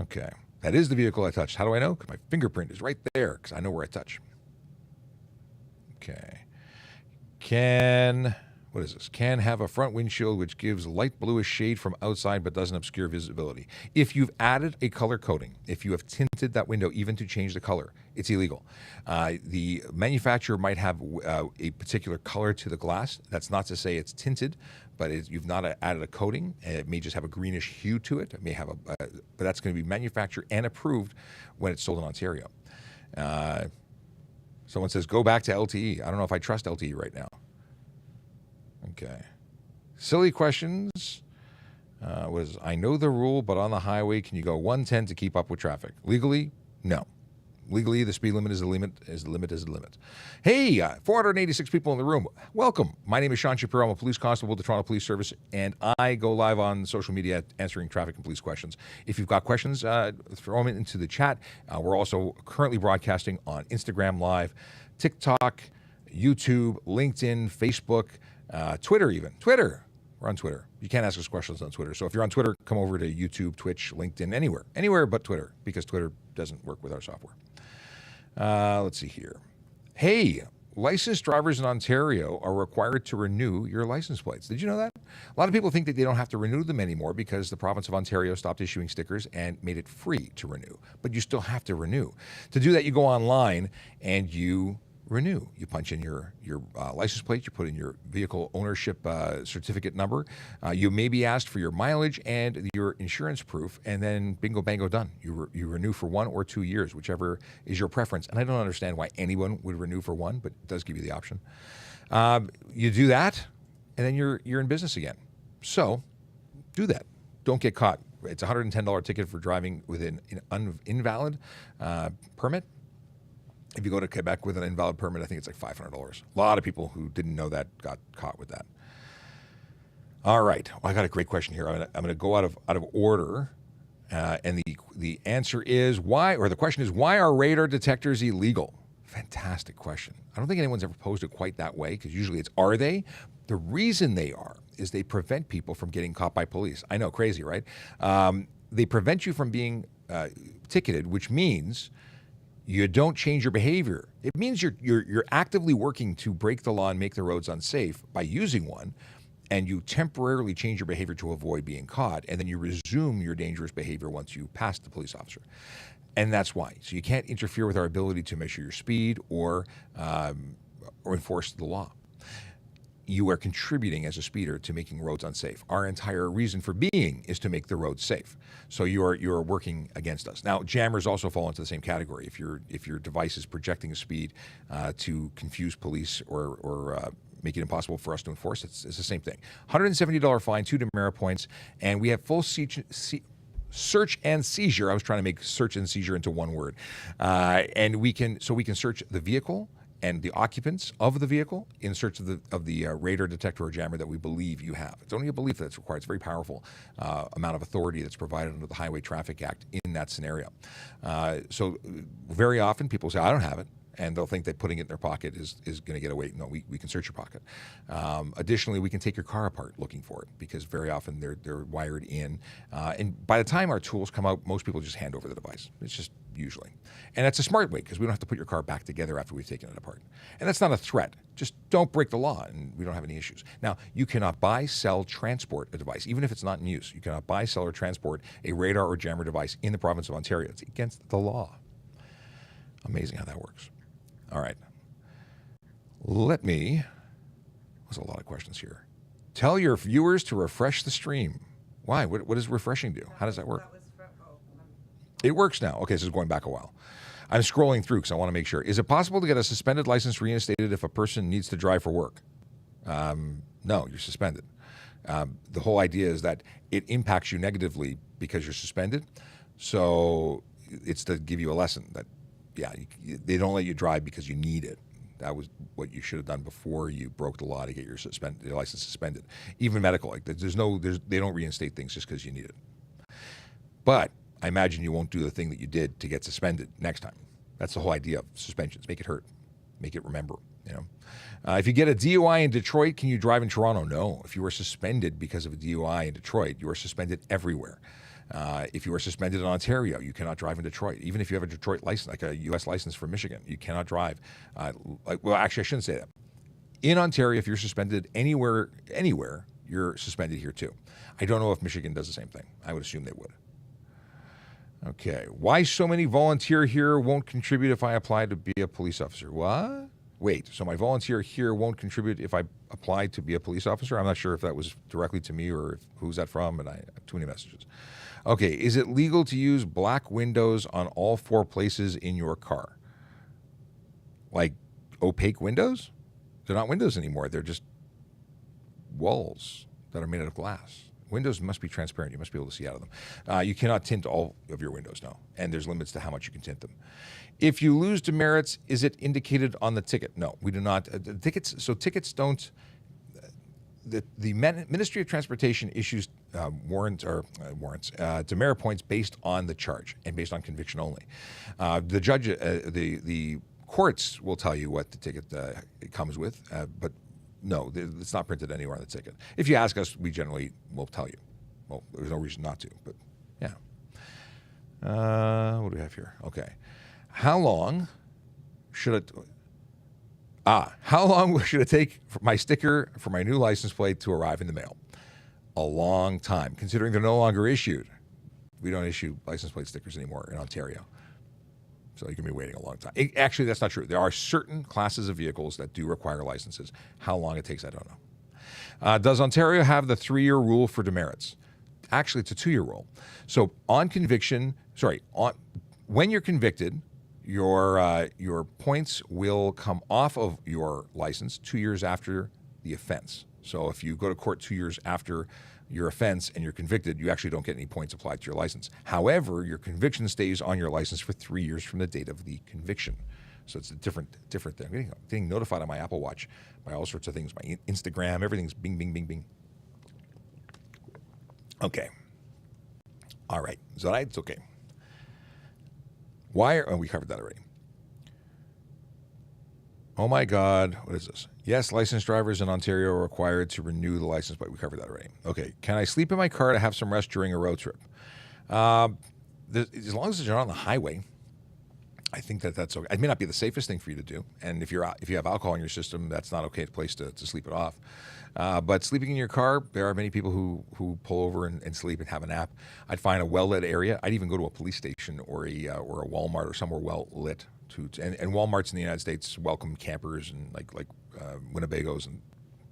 Okay. That is the vehicle I touched. How do I know? Because my fingerprint is right there, because I know where I touch. Okay. Can have a front windshield which gives light bluish shade from outside but doesn't obscure visibility. If you've added a color coating, if you have tinted that window even to change the color, it's illegal. The manufacturer might have a particular color to the glass. That's not to say it's tinted, but you've not added a coating. It may just have a greenish hue to it. It may have but that's going to be manufactured and approved when it's sold in Ontario. Someone says, go back to LTE. I don't know if I trust LTE right now. Okay. Silly questions. Was I know the rule, but on the highway, can you go 110 to keep up with traffic? Legally, no. Legally, the speed limit is the limit, is the limit, is the limit. Hey, 486 people in the room. Welcome. My name is Sean Shapiro. I'm a police constable with the Toronto Police Service, and I go live on social media answering traffic and police questions. If you've got questions, throw them into the chat. We're also currently broadcasting on Instagram Live, TikTok, YouTube, LinkedIn, Facebook, Twitter even. Twitter. We're on Twitter. You can't ask us questions on Twitter. So if you're on Twitter, come over to YouTube, Twitch, LinkedIn, anywhere but Twitter, because Twitter doesn't work with our software. Let's see here. Hey, licensed drivers in Ontario are required to renew your license plates. Did you know that? A lot of people think that they don't have to renew them anymore because the province of Ontario stopped issuing stickers and made it free to renew. But you still have to renew. To do that, you go online and you renew. You punch in your license plate, you put in your vehicle ownership certificate number, you may be asked for your mileage and your insurance proof, and then bingo bango done. You renew for 1 or 2 years, whichever is your preference. And I don't understand why anyone would renew for 1, but it does give you the option. You do that, and then you're in business again. So do that. Don't get caught. It's a $110 ticket for driving with an invalid permit. If you go to Quebec with an invalid permit, I think it's like $500. A lot of people who didn't know that got caught with that. All right, well, I got a great question here. I'm going to go out of order, and the answer is why, or the question is, why are radar detectors illegal? Fantastic question. I don't think anyone's ever posed it quite that way, because usually it's, are they? The reason they are is they prevent people from getting caught by police. I know, crazy, right? They prevent you from being ticketed, which means you don't change your behavior. It means you're actively working to break the law and make the roads unsafe by using one, and you temporarily change your behavior to avoid being caught, and then you resume your dangerous behavior once you pass the police officer. And that's why. So you can't interfere with our ability to measure your speed or enforce the law. You are contributing as a speeder to making roads unsafe. Our entire reason for being is to make the roads safe. So you're working against us. Now, jammers also fall into the same category. If your device is projecting a speed to confuse police or make it impossible for us to enforce, it's the same thing. $170 fine, 2 demerit points, and we have full search and seizure. I was trying to make search and seizure into one word, and we can search the vehicle and the occupants of the vehicle in search of the radar detector or jammer that we believe you have. It's only a belief that's required. It's a very powerful amount of authority that's provided under the Highway Traffic Act in that scenario. So very often people say, I don't have it, and they'll think that putting it in their pocket is going to get away. No, we can search your pocket. Additionally, we can take your car apart looking for it, because very often they're wired in. And by the time our tools come out, most people just hand over the device. It's just usually. And that's a smart way, because we don't have to put your car back together after we've taken it apart. And that's not a threat. Just don't break the law, and we don't have any issues. Now, you cannot buy, sell, transport a device, even if it's not in use. You cannot buy, sell, or transport a radar or jammer device in the province of Ontario. It's against the law. Amazing how that works. All right. There's a lot of questions here. Tell your viewers to refresh the stream. Why? What does refreshing do? How does that work? It works now. Okay, so it's going back a while. I'm scrolling through because I want to make sure. Is it possible to get a suspended license reinstated if a person needs to drive for work? No, you're suspended. The whole idea is that it impacts you negatively because you're suspended. So it's to give you a lesson that, they don't let you drive because you need it. That was what you should have done before you broke the law to get your license suspended. Even medical, like they don't reinstate things just because you need it. But I imagine you won't do the thing that you did to get suspended next time. That's the whole idea of suspensions. Make it hurt. Make it remember. If you get a DUI in Detroit, can you drive in Toronto? No. If you are suspended because of a DUI in Detroit, you are suspended everywhere. If you are suspended in Ontario, you cannot drive in Detroit. Even if you have a Detroit license, like a U.S. license from Michigan, you cannot drive. Well, actually, I shouldn't say that. In Ontario, if you're suspended anywhere, you're suspended here too. I don't know if Michigan does the same thing. I would assume they would. Okay. Why so many volunteer here won't contribute if I apply to be a police officer? What? Wait, so my volunteer here won't contribute if I apply to be a police officer? I'm not sure if that was directly to me or who's that from, and I have too many messages. Okay, is it legal to use black windows on all 4 places in your car? like opaque windows. They're not windows anymore. They're just walls that are made out of glass. Windows must be transparent. You must be able to see out of them. You cannot tint all of your windows, no. And there's limits to how much you can tint them. If you lose demerits, is it indicated on the ticket? No, we do not. Tickets don't. The Ministry of Transportation issues demerit points based on the charge and based on conviction only. The judge, the courts will tell you what the ticket it comes with, but no, it's not printed anywhere on the ticket. If you ask us, we generally will tell you. Well, there's no reason not to, but yeah. What do we have here? Okay. How long should it take for my sticker for my new license plate to arrive in the mail? A long time, considering they're no longer issued. We don't issue license plate stickers anymore in Ontario. So you can be waiting a long time. Actually, that's not true. There are certain classes of vehicles that do require licenses. How long it takes, I don't know. Does Ontario have the 3-year rule for demerits? Actually, it's a 2-year rule. So when you're convicted, your points will come off of your license 2 years after the offense. So if you go to court 2 years after your offense and you're convicted, you actually don't get any points applied to your license. However, your conviction stays on your license for 3 years from the date of the conviction. So it's a different thing. I'm getting notified on my Apple Watch by all sorts of things. My Instagram, everything's bing, bing, bing, bing. Okay. All right. Is that right? It's okay. We covered that already. Oh my God, what is this? Yes, licensed drivers in Ontario are required to renew the license plate. We covered that already. Okay, can I sleep in my car to have some rest during a road trip? As long as you're on the highway, I think that's okay. It may not be the safest thing for you to do, and if you have alcohol in your system, that's not okay place to sleep it off. But sleeping in your car, there are many people who pull over and sleep and have a nap. I'd find a well-lit area. I'd even go to a police station or a Walmart or somewhere well-lit. And Walmarts in the United States welcome campers and like Winnebagos and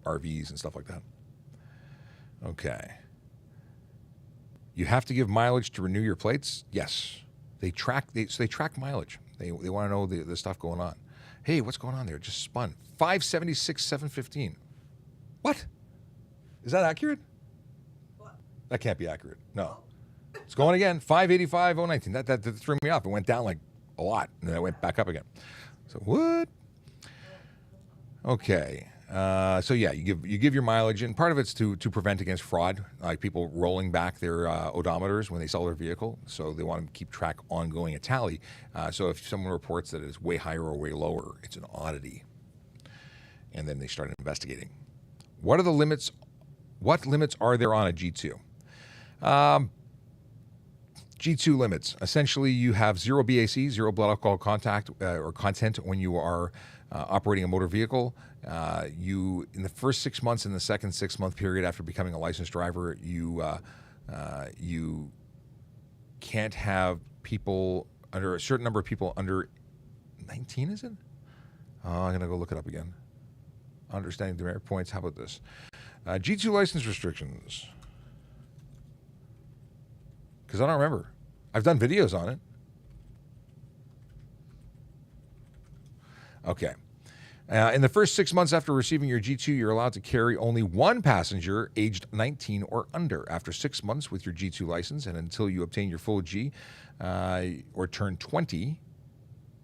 RVs and stuff like that. Okay. You have to give mileage to renew your plates? Yes. They track mileage. They want to know the stuff going on. Hey, what's going on there? It just spun. 576, 715. What? Is that accurate? What? That can't be accurate. No. It's going again. 585, 019. That threw me off. It went down like a lot, and then it went back up again. So what? Okay. So yeah, you give your mileage, and part of it's to prevent against fraud, like people rolling back their odometers when they sell their vehicle. So they want to keep track ongoing a tally. So if someone reports that it's way higher or way lower, it's an oddity, and then they start investigating. What are the limits? What limits are there on a G2? G2 limits. Essentially, you have 0 BAC, 0 blood alcohol content when you are operating a motor vehicle. You, in the first 6 months and the second 6-month period after becoming a licensed driver, you can't have people under a certain number of people under 19, is it? Oh, I'm going to go look it up again. Understanding demerit points. How about this? G2 license restrictions. Because I don't remember. I've done videos on it. Okay. In the first 6 months after receiving your G2, you're allowed to carry only one passenger aged 19 or under. After 6 months with your G2 license and until you obtain your full G or turn 20,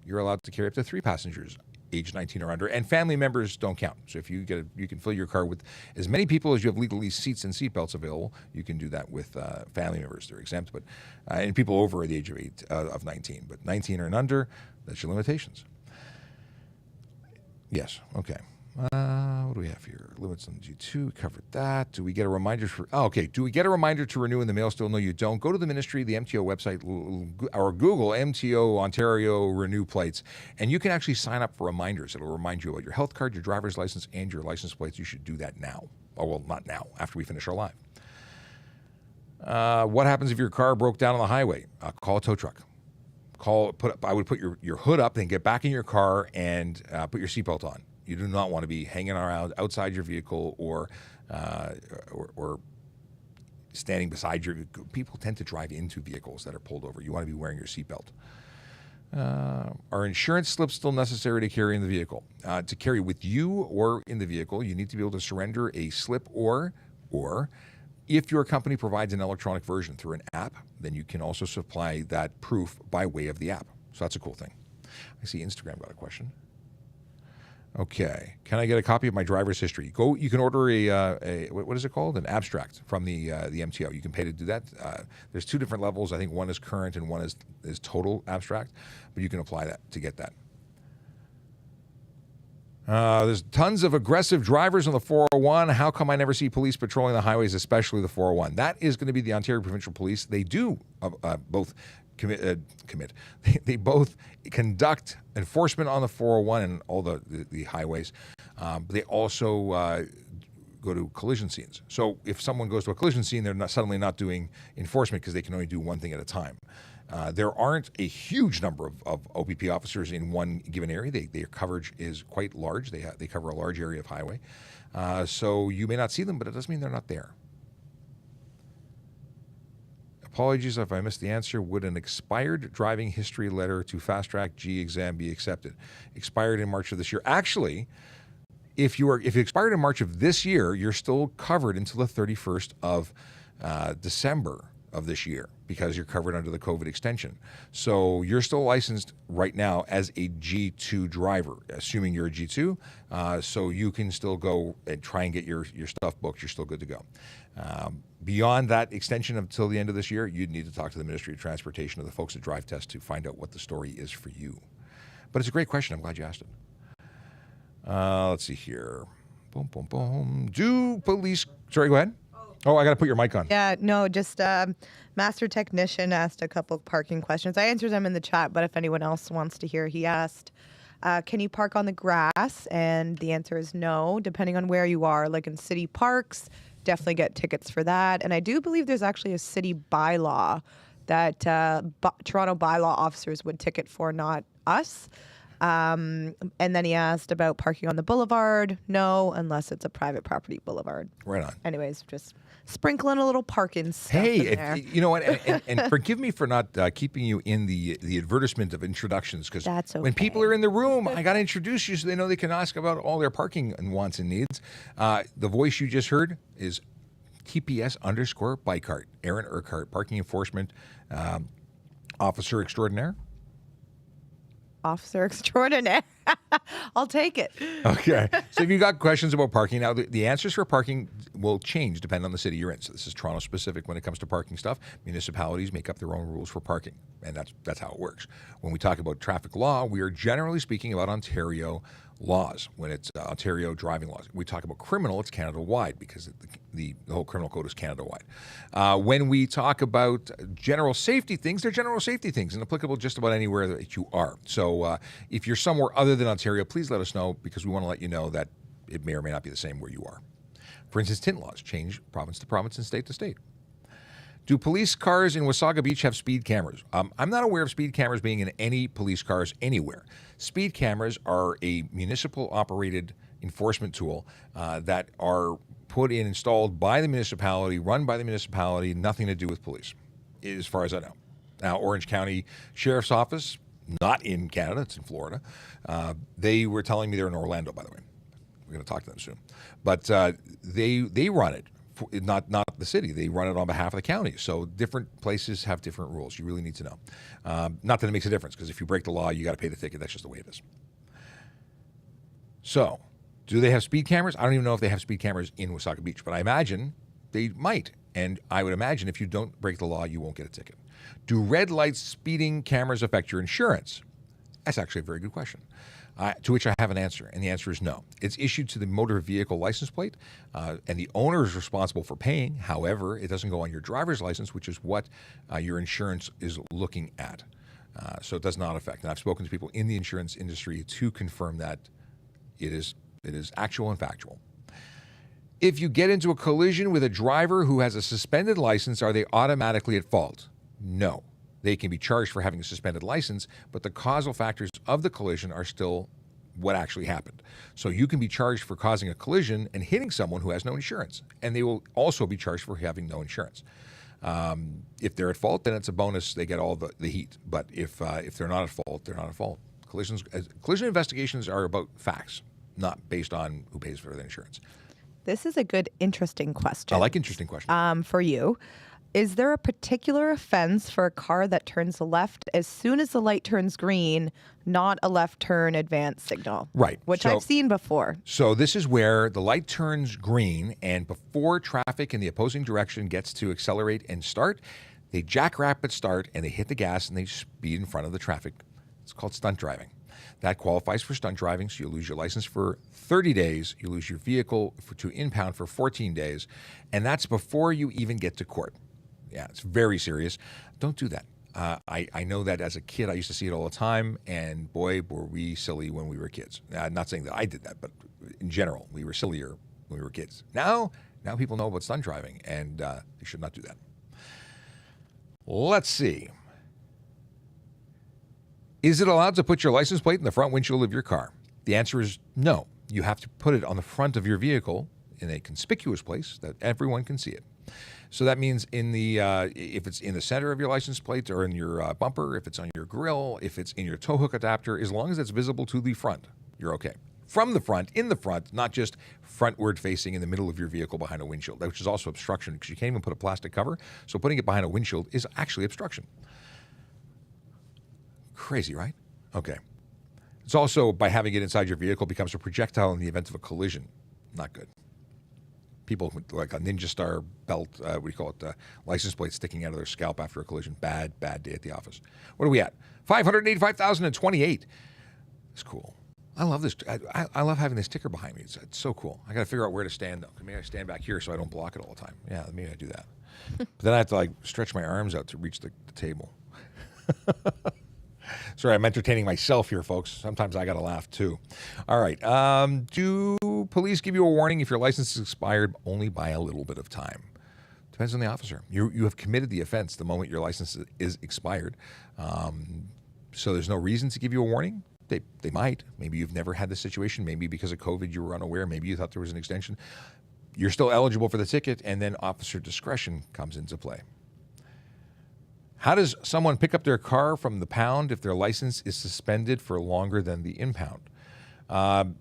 you're allowed to carry up to 3 passengers aged 19 or under, and family members don't count. So if you can fill your car with as many people as you have legally seats and seatbelts available. You can do that with family members; they're exempt. But and people over the age of 19, but 19 or under, that's your limitations. Yes. Okay. What do we have here? Limits on G2. We covered that. Do we get a reminder Do we get a reminder to renew in the mail still? No, you don't. Go to the ministry, the MTO website, or Google MTO Ontario Renew Plates, and you can actually sign up for reminders. It'll remind you about your health card, your driver's license, and your license plates. You should do that now. Oh, well, not now, after we finish our live. What happens if your car broke down on the highway? Call a tow truck. I would put your hood up, then get back in your car and put your seatbelt on. You do not want to be hanging around outside your vehicle or standing beside your. People tend to drive into vehicles that are pulled over. You want to be wearing your seatbelt. Are insurance slips still necessary to carry in the vehicle? To carry with you or in the vehicle, you need to be able to surrender a slip or if your company provides an electronic version through an app, then you can also supply that proof by way of the app. So that's a cool thing. I see Instagram got a question. Okay. Can I get a copy of my driver's history? You can order what is it called? An abstract from the MTO. You can pay to do that. There's two different levels. I think one is current and one is total abstract, but you can apply that to get that. There's tons of aggressive drivers on the 401. How come I never see police patrolling the highways, especially the 401? That is going to be the Ontario Provincial Police. They do both They both conduct enforcement on the 401 and all the highways. They also go to collision scenes. So if someone goes to a collision scene, they're suddenly not doing enforcement because they can only do one thing at a time. There aren't a huge number of OPP officers in one given area. Their coverage is quite large. They cover a large area of highway. So you may not see them, but it doesn't mean they're not there. Apologies if I missed the answer. Would an expired driving history letter to Fast Track G exam be accepted? Expired in March of this year. Actually, if it expired in March of this year, you're still covered until the 31st of December of this year because you're covered under the COVID extension. So you're still licensed right now as a G2 driver, assuming you're a G2. So you can still go and try and get your stuff booked. You're still good to go. Beyond that extension until the end of this year, you'd need to talk to the Ministry of Transportation or the folks at Drive Test to find out what the story is for you. But it's a great question. I'm glad you asked it. Let's see here. Boom, boom, boom. Do police... Sorry, go ahead. Oh, I got to put your mic on. Yeah, no, just Master Technician asked a couple of parking questions. I answered them in the chat, but if anyone else wants to hear, he asked, can you park on the grass? And the answer is no, depending on where you are. Like in city parks, definitely get tickets for that. And I do believe there's actually a city bylaw that Toronto bylaw officers would ticket for, not us. And then he asked about parking on the boulevard. No, unless it's a private property boulevard. Right on. Anyways, just sprinkling a little parking stuff in there. You know what? And forgive me for not keeping you in the advertisement of introductions, because when people are in the room, I got to introduce you so they know they can ask about all their parking and wants and needs. The voice you just heard is TPS_Bikehart, Aaron Urquhart, parking enforcement officer extraordinaire. Officer extraordinaire. I'll take it. Okay. So if you got questions about parking, now the answers for parking will change depending on the city you're in. So this is Toronto specific when it comes to parking stuff. Municipalities make up their own rules for parking, and that's how it works. When we talk about traffic law, we are generally speaking about Ontario laws. When it's Ontario driving laws, we talk about criminal, it's Canada-wide because the whole criminal code is Canada-wide. When we talk about general safety things, they're general safety things and applicable just about anywhere that you are. So if you're somewhere other than Ontario, please let us know, because we want to let you know that it may or may not be the same where you are. For instance, tint laws change province to province and state to state. Do police cars in Wasaga Beach have speed cameras? I'm not aware of speed cameras being in any police cars anywhere. Speed cameras are a municipal-operated enforcement tool that are installed by the municipality, run by the municipality, nothing to do with police, as far as I know. Now, Orange County Sheriff's Office, not in Canada, it's in Florida. They were telling me they're in Orlando, by the way. We're going to talk to them soon. But they run it. Not the city. They run it on behalf of the county. So different places have different rules. You really need to know. Not that it makes a difference, because if you break the law, you got to pay the ticket. That's just the way it is. So, do they have speed cameras? I don't even know if they have speed cameras in Wasaga Beach, but I imagine they might. And I would imagine if you don't break the law, you won't get a ticket. Do red light speeding cameras affect your insurance? That's actually a very good question. To which I have an answer, and the answer is no. It's issued to the motor vehicle license plate, and the owner is responsible for paying. However, it doesn't go on your driver's license, which is what your insurance is looking at. So it does not affect. And I've spoken to people in the insurance industry to confirm that it is actual and factual. If you get into a collision with a driver who has a suspended license, are they automatically at fault? No. They can be charged for having a suspended license, but the causal factors of the collision are still what actually happened. So you can be charged for causing a collision and hitting someone who has no insurance, and they will also be charged for having no insurance. If they're at fault, then it's a bonus. They get all the heat. But if they're not at fault, they're not at fault. Collision investigations are about facts, not based on who pays for the insurance. This is a good, interesting question. I like interesting questions. For you. Is there a particular offense for a car that turns left as soon as the light turns green, not a left turn advance signal? Right. Which I've seen before. So this is where the light turns green, and before traffic in the opposing direction gets to accelerate and start, they jackrabbit start and they hit the gas and they speed in front of the traffic. It's called stunt driving. That qualifies for stunt driving, so you lose your license for 30 days. You lose your vehicle to impound for 14 days, and that's before you even get to court. Yeah, it's very serious. Don't do that. I know that as a kid, I used to see it all the time, and boy, were we silly when we were kids. Not saying that I did that, but in general, we were sillier when we were kids. Now people know about stunt driving, and they should not do that. Let's see. Is it allowed to put your license plate in the front windshield of your car? The answer is no. You have to put it on the front of your vehicle in a conspicuous place that everyone can see it. So that means if it's in the center of your license plate or in your bumper, if it's on your grill, if it's in your tow hook adapter, as long as it's visible to the front, you're okay. From the front, in the front, not just frontward facing in the middle of your vehicle behind a windshield, which is also obstruction because you can't even put a plastic cover. So putting it behind a windshield is actually obstruction. Crazy, right? Okay. It's also, by having it inside your vehicle, becomes a projectile in the event of a collision. Not good. People with like a Ninja Star belt, license plate sticking out of their scalp after a collision. Bad day at the office. What are we at? 585,028. It's cool. I love this. I love having this ticker behind me. It's so cool. I got to figure out where to stand, though. Maybe I stand back here so I don't block it all the time. Yeah, maybe I do that. But then I have to stretch my arms out to reach the table. Sorry, I'm entertaining myself here, folks. Sometimes I got to laugh, too. All right. Do police give you a warning if your license is expired? Only by a little bit of time. Depends on the officer. You have committed the offense the moment your license is expired. So there's no reason to give you a warning. They might. Maybe you've never had this situation. Maybe because of COVID you were unaware. Maybe you thought there was an extension. You're still eligible for the ticket, and then officer discretion comes into play. How does someone pick up their car from the pound if their license is suspended for longer than the impound?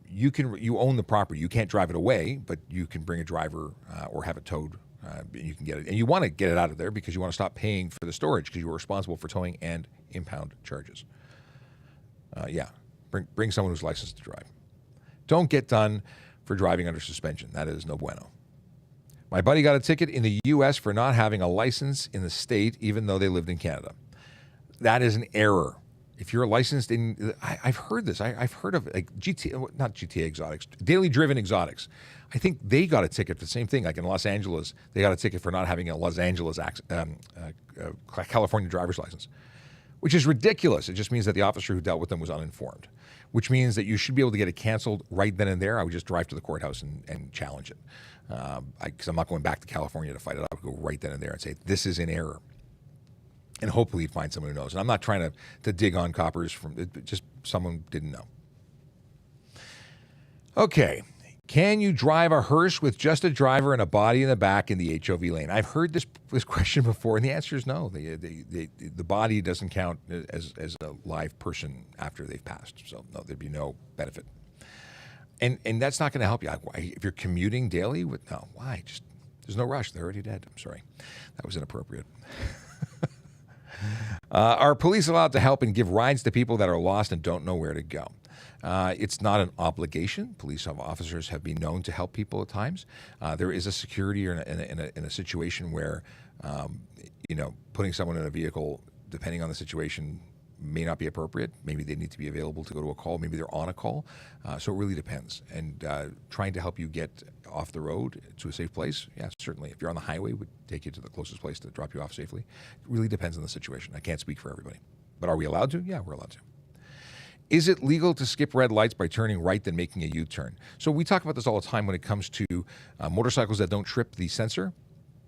You own the property. You can't drive it away, but you can bring a driver or have it towed. You can get it, and you want to get it out of there because you want to stop paying for the storage because you were responsible for towing and impound charges. Bring someone who's licensed to drive. Don't get done for driving under suspension. That is no bueno. My buddy got a ticket in the U.S. for not having a license in the state, even though they lived in Canada. That is an error. If you're licensed in, I've heard this. I've heard of not GTA exotics, daily driven exotics. I think they got a ticket for the same thing. Like in Los Angeles, they got a ticket for not having a Los Angeles California driver's license, which is ridiculous. It just means that the officer who dealt with them was uninformed, which means that you should be able to get it canceled right then and there. I would just drive to the courthouse and challenge it. Because I'm not going back to California to fight it out. I would go right then and there and say, this is in error. And hopefully you'd find someone who knows. And I'm not trying to dig on coppers just someone didn't know. Okay. Can you drive a hearse with just a driver and a body in the back in the HOV lane? I've heard this question before, and the answer is no. The body doesn't count as a live person after they've passed. So no, there'd be no benefit. And that's not going to help you. If you're commuting daily, why? There's no rush. They're already dead. I'm sorry. That was inappropriate. Are police allowed to help and give rides to people that are lost and don't know where to go? It's not an obligation. Police officers have been known to help people at times. There is a security or in a situation where, putting someone in a vehicle, depending on the situation, may not be appropriate. Maybe they need to be available to go to a call. Maybe they're on a call. So it really depends. And trying to help you get off the road to a safe place, yeah, certainly. If you're on the highway, would take you to the closest place to drop you off safely. It really depends on the situation. I can't speak for everybody. But are we allowed to? Yeah, we're allowed to. Is it legal to skip red lights by turning right then making a U-turn? So we talk about this all the time when it comes to motorcycles that don't trip the sensor.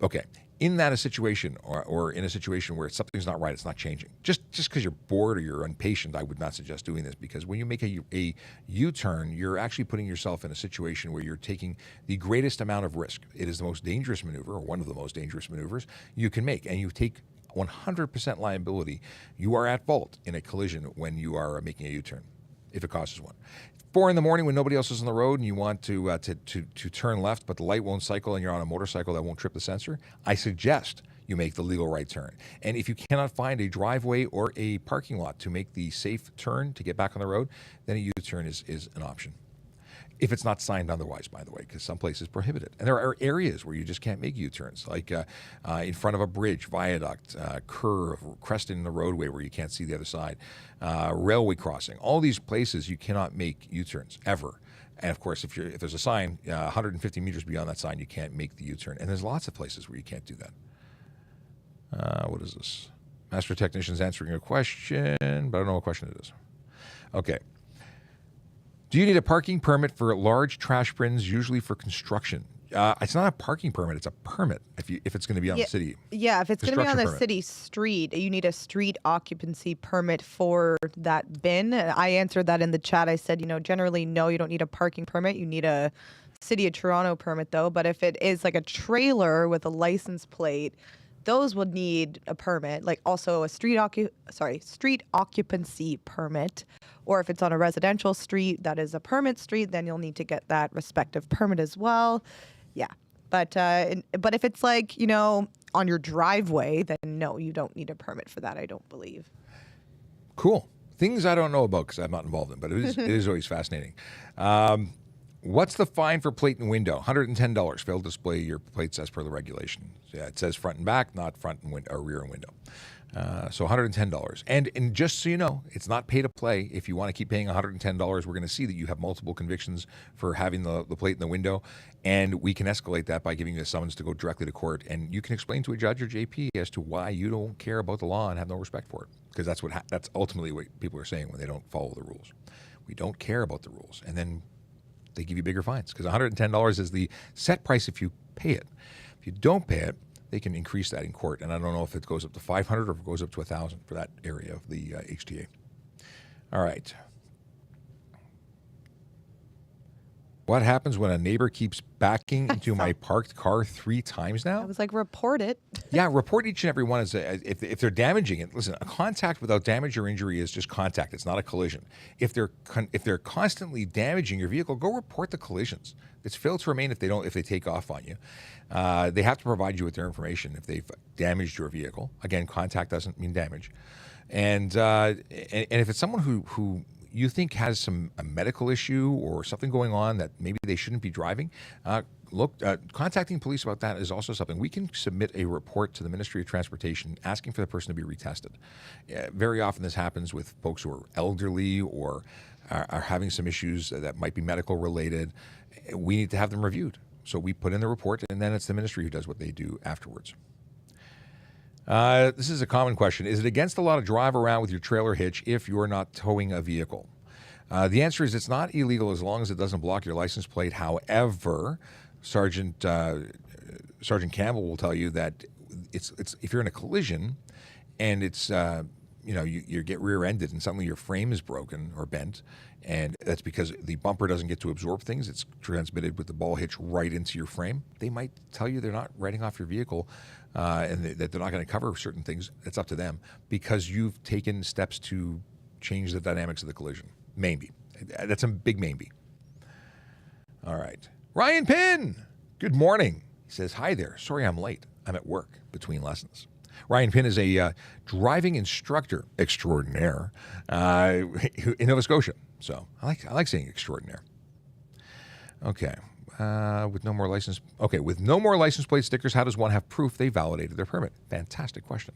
Okay. in that a situation or in a situation where something's not right, it's not changing. Just because you're bored or you're impatient, I would not suggest doing this, because when you make a U-turn, you're actually putting yourself in a situation where you're taking the greatest amount of risk. It is the most dangerous maneuver, or one of the most dangerous maneuvers you can make, and you take 100% liability. You are at fault in a collision when you are making a U-turn, if it causes one. 4 in the morning when nobody else is on the road and you want to turn left, but the light won't cycle and you're on a motorcycle that won't trip the sensor, I suggest you make the legal right turn. And if you cannot find a driveway or a parking lot to make the safe turn to get back on the road, then a U-turn is an option. If it's not signed otherwise, by the way, because some places prohibit it. And there are areas where you just can't make U-turns, like in front of a bridge, viaduct, curve, cresting the roadway where you can't see the other side, railway crossing. All these places you cannot make U-turns, ever. And of course, if there's a sign 150 meters beyond that sign, you can't make the U-turn. And there's lots of places where you can't do that. What is this? Master Technician's answering a question, but I don't know what question it is. Okay. Do you need a parking permit for large trash bins, usually for construction? It's not a parking permit; it's a permit. If it's going to be on the city, if it's going to be on the permit. city street, you need a street occupancy permit for that bin. I answered that in the chat. I said, generally, no, you don't need a parking permit. You need a City of Toronto permit, though. But if it is like a trailer with a license plate, those would need a permit, like also a street occupancy permit. Or if it's on a residential street that is a permit street, then you'll need to get that respective permit as well. Yeah. But if it's like, on your driveway, then no, you don't need a permit for that, I don't believe. Cool. Things I don't know about because I'm not involved in, but it is always fascinating. What's the fine for plate and window? $110. Failed to display your plates as per the regulation. Yeah, it says front and back, not front and or rear and window. So $110. And just so you know, it's not pay to play. If you want to keep paying $110, we're going to see that you have multiple convictions for having the plate in the window. And we can escalate that by giving you a summons to go directly to court. And you can explain to a judge or JP as to why you don't care about the law and have no respect for it. Because that's ultimately what people are saying when they don't follow the rules. We don't care about the rules. And then they give you bigger fines, because $110 is the set price if you pay it. If you don't pay it, they can increase that in court. And I don't know if it goes up to $500 or if it goes up to $1,000 for that area of the HTA. All right. What happens when a neighbor keeps backing into my parked car 3 times now? I was like, report it. Yeah, report each and every one. If they're damaging it. Listen, a contact without damage or injury is just contact. It's not a collision. If they're constantly damaging your vehicle, go report the collisions. It's failed to remain if they take off on you. They have to provide you with their information if they've damaged your vehicle. Again, contact doesn't mean damage. And if it's someone who you think has a medical issue or something going on that maybe they shouldn't be driving, contacting police about that is also something. We can submit a report to the Ministry of Transportation asking for the person to be retested. Very often this happens with folks who are elderly or are having some issues that might be medical related. We need to have them reviewed. So we put in the report, and then it's the ministry who does what they do afterwards. This is a common question. Is it against the law to drive around with your trailer hitch if you're not towing a vehicle? The answer is it's not illegal as long as it doesn't block your license plate. However, Sergeant Campbell will tell you that it's if you're in a collision and it's you get rear-ended and suddenly your frame is broken or bent, and that's because the bumper doesn't get to absorb things. It's transmitted with the ball hitch right into your frame. They might tell you they're not writing off your vehicle and that they're not going to cover certain things. It's up to them because you've taken steps to change the dynamics of the collision. Maybe. That's a big maybe. All right. Ryan Pinn, good morning. He says, hi there. Sorry I'm late. I'm at work between lessons. Ryan Pinn is a driving instructor extraordinaire in Nova Scotia. So I like saying extraordinaire. Okay. With no more license plate stickers, how does one have proof they validated their permit? Fantastic question.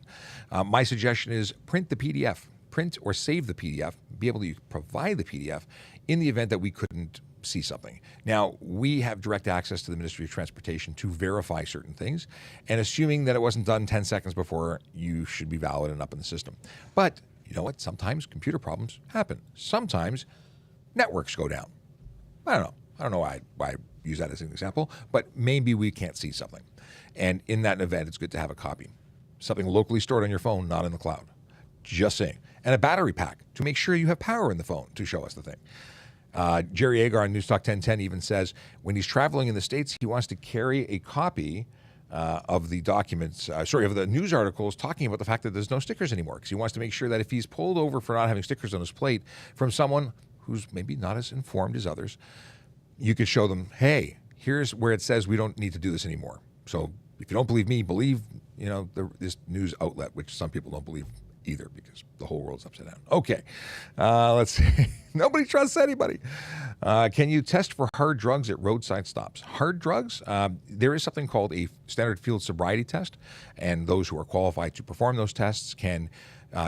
My suggestion is print the PDF. Print or save the PDF, be able to provide the PDF in the event that we couldn't see something. Now, we have direct access to the Ministry of Transportation to verify certain things, and assuming that it wasn't done 10 seconds before, you should be valid and up in the system. But you know what? Sometimes computer problems happen. Sometimes networks go down. I don't know why use that as an example, but maybe we can't see something. And in that event, it's good to have a copy. Something locally stored on your phone, not in the cloud. Just saying. And a battery pack to make sure you have power in the phone to show us the thing. Jerry Agar on Newstalk 1010 even says when he's traveling in the States, he wants to carry a copy of the documents, of the news articles talking about the fact that there's no stickers anymore, because he wants to make sure that if he's pulled over for not having stickers on his plate from someone who's maybe not as informed as others, you could show them, hey, here's where it says we don't need to do this anymore. So if you don't believe me, believe this news outlet, which some people don't believe either because the whole world's upside down. Okay, let's see. Nobody trusts anybody. Can you test for hard drugs at roadside stops? Hard drugs? There is something called a standard field sobriety test, and those who are qualified to perform those tests can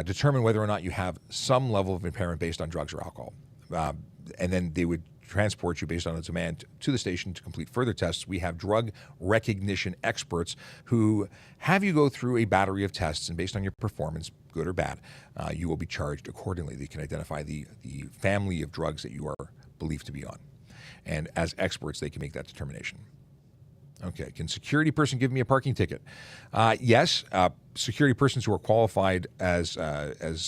determine whether or not you have some level of impairment based on drugs or alcohol. And then they would transport you based on a demand to the station to complete further tests. We have drug recognition experts who have you go through a battery of tests, and based on your performance, good or bad, you will be charged accordingly. They can identify the family of drugs that you are believed to be on. And as experts, they can make that determination. Okay, can security person give me a parking ticket? Yes, security persons who are qualified as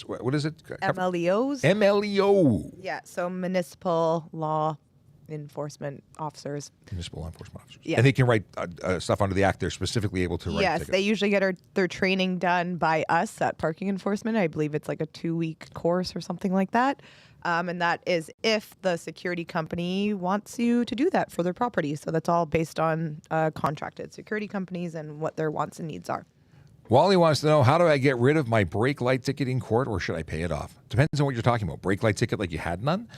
what is it? MLEOs. MLEO. Yeah, so municipal law enforcement officers. Municipal law enforcement officers. Yeah. And they can write stuff under the act. They're specifically able to write Yes, tickets. they usually get their training done by us at parking enforcement. I believe it's like a 2-week course or something like that. And that is if the security company wants you to do that for their property. So that's all based on contracted security companies and what their wants and needs are. Wally wants to know, how do I get rid of my brake light ticket in court, or should I pay it off? Depends on what you're talking about. Brake light ticket like you had none.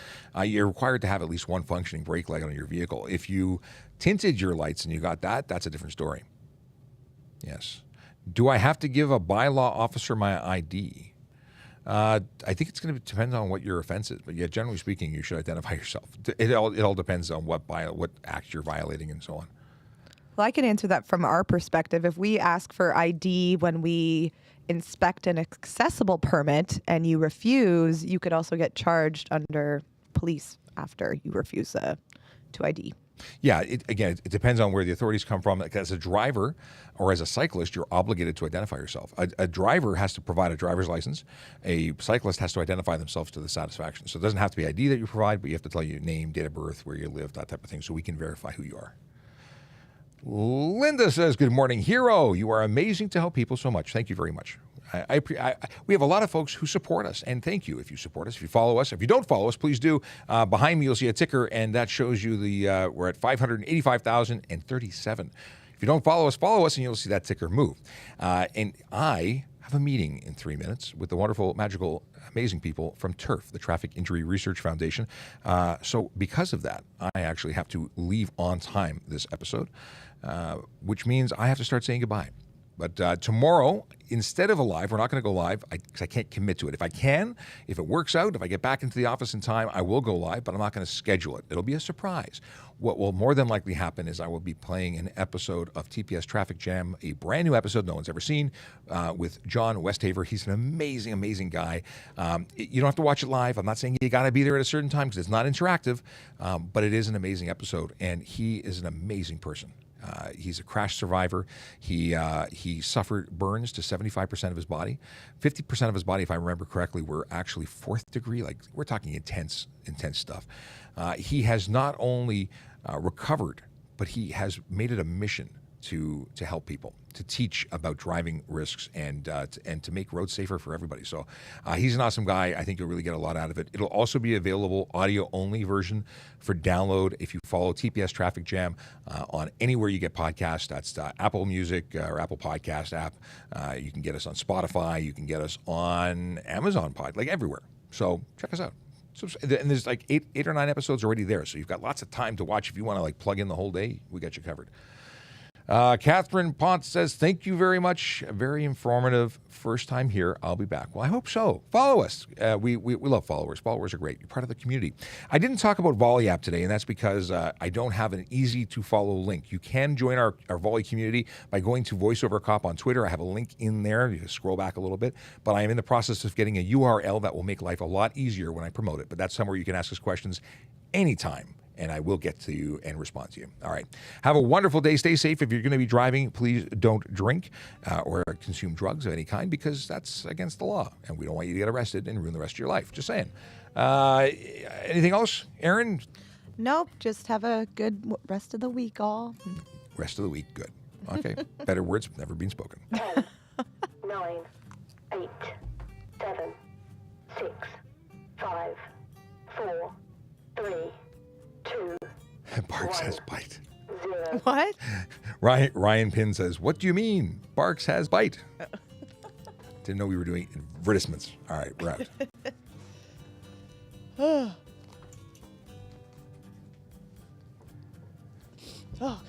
You're required to have at least one functioning brake light on your vehicle. If you tinted your lights and you got that, that's a different story. Yes. Do I have to give a bylaw officer my ID? I think it's going to depend on what your offense is, but yeah, generally speaking, you should identify yourself. It all depends on what act you're violating and so on. Well, I can answer that from our perspective. If we ask for ID when we inspect an accessible permit and you refuse, you could also get charged under police after you refuse to ID. Yeah, it depends on where the authorities come from. Like as a driver or as a cyclist, you're obligated to identify yourself. A driver has to provide a driver's license. A cyclist has to identify themselves to the satisfaction. So it doesn't have to be ID that you provide, but you have to tell your name, date of birth, where you live, that type of thing, so we can verify who you are. Linda says, good morning, hero. You are amazing to help people so much. Thank you very much. We have a lot of folks who support us, and thank you if you support us, if you follow us. If you don't follow us, please do. Behind me, you'll see a ticker, and that shows you we're at 585,037. If you don't follow us, and you'll see that ticker move. And I have a meeting in 3 minutes with the wonderful, magical, amazing people from TIRF, the Traffic Injury Research Foundation. So because of that, I actually have to leave on time this episode, which means I have to start saying goodbye. But tomorrow, instead of a live, we're not going to go live because I can't commit to it. If it works out, if I get back into the office in time, I will go live, but I'm not going to schedule it. It'll be a surprise. What will more than likely happen is I will be playing an episode of TPS Traffic Jam, a brand new episode no one's ever seen, with John Westhaver. He's an amazing, amazing guy. You don't have to watch it live. I'm not saying you got to be there at a certain time because it's not interactive, but it is an amazing episode, and he is an amazing person. He's a crash survivor. He suffered burns to 75% of his body. 50% of his body, if I remember correctly, were actually 4th degree. Like, we're talking intense stuff. He has not only recovered, but he has made it a mission to help people, to teach about driving risks and to make roads safer for everybody. So he's an awesome guy. I think you'll really get a lot out of it. It'll also be available audio-only version for download if you follow TPS Traffic Jam on anywhere you get podcasts. That's Apple Music or Apple Podcast app. You can get us on Spotify. You can get us on Amazon like everywhere. So check us out. So, and there's like eight or 9 episodes already there. So you've got lots of time to watch. If you want to like plug in the whole day, we got you covered. Catherine Ponce says, thank you very much. Very informative. First time here. I'll be back. Well, I hope so. Follow us. We love followers. Followers are great. You're part of the community. I didn't talk about Volley app today, and that's because I don't have an easy to follow link. You can join our Volley community by going to VoiceOver Cop on Twitter. I have a link in there. You scroll back a little bit, but I am in the process of getting a URL that will make life a lot easier when I promote it. But that's somewhere you can ask us questions anytime. and I will get to you and respond to you. All right. Have a wonderful day. Stay safe. If you're going to be driving, please don't drink or consume drugs of any kind, because that's against the law, and we don't want you to get arrested and ruin the rest of your life. Just saying. Anything else, Aaron? Nope. Just have a good rest of the week, all. Rest of the week, good. Okay. Better words have never been spoken. 10, 9, 8, 7, 6, 5, 4, 3, 2, Barks has bite. 0. What? Ryan Pinn says, "What do you mean? Barks has bite." Didn't know we were doing advertisements. All right, we're out. Oh, God.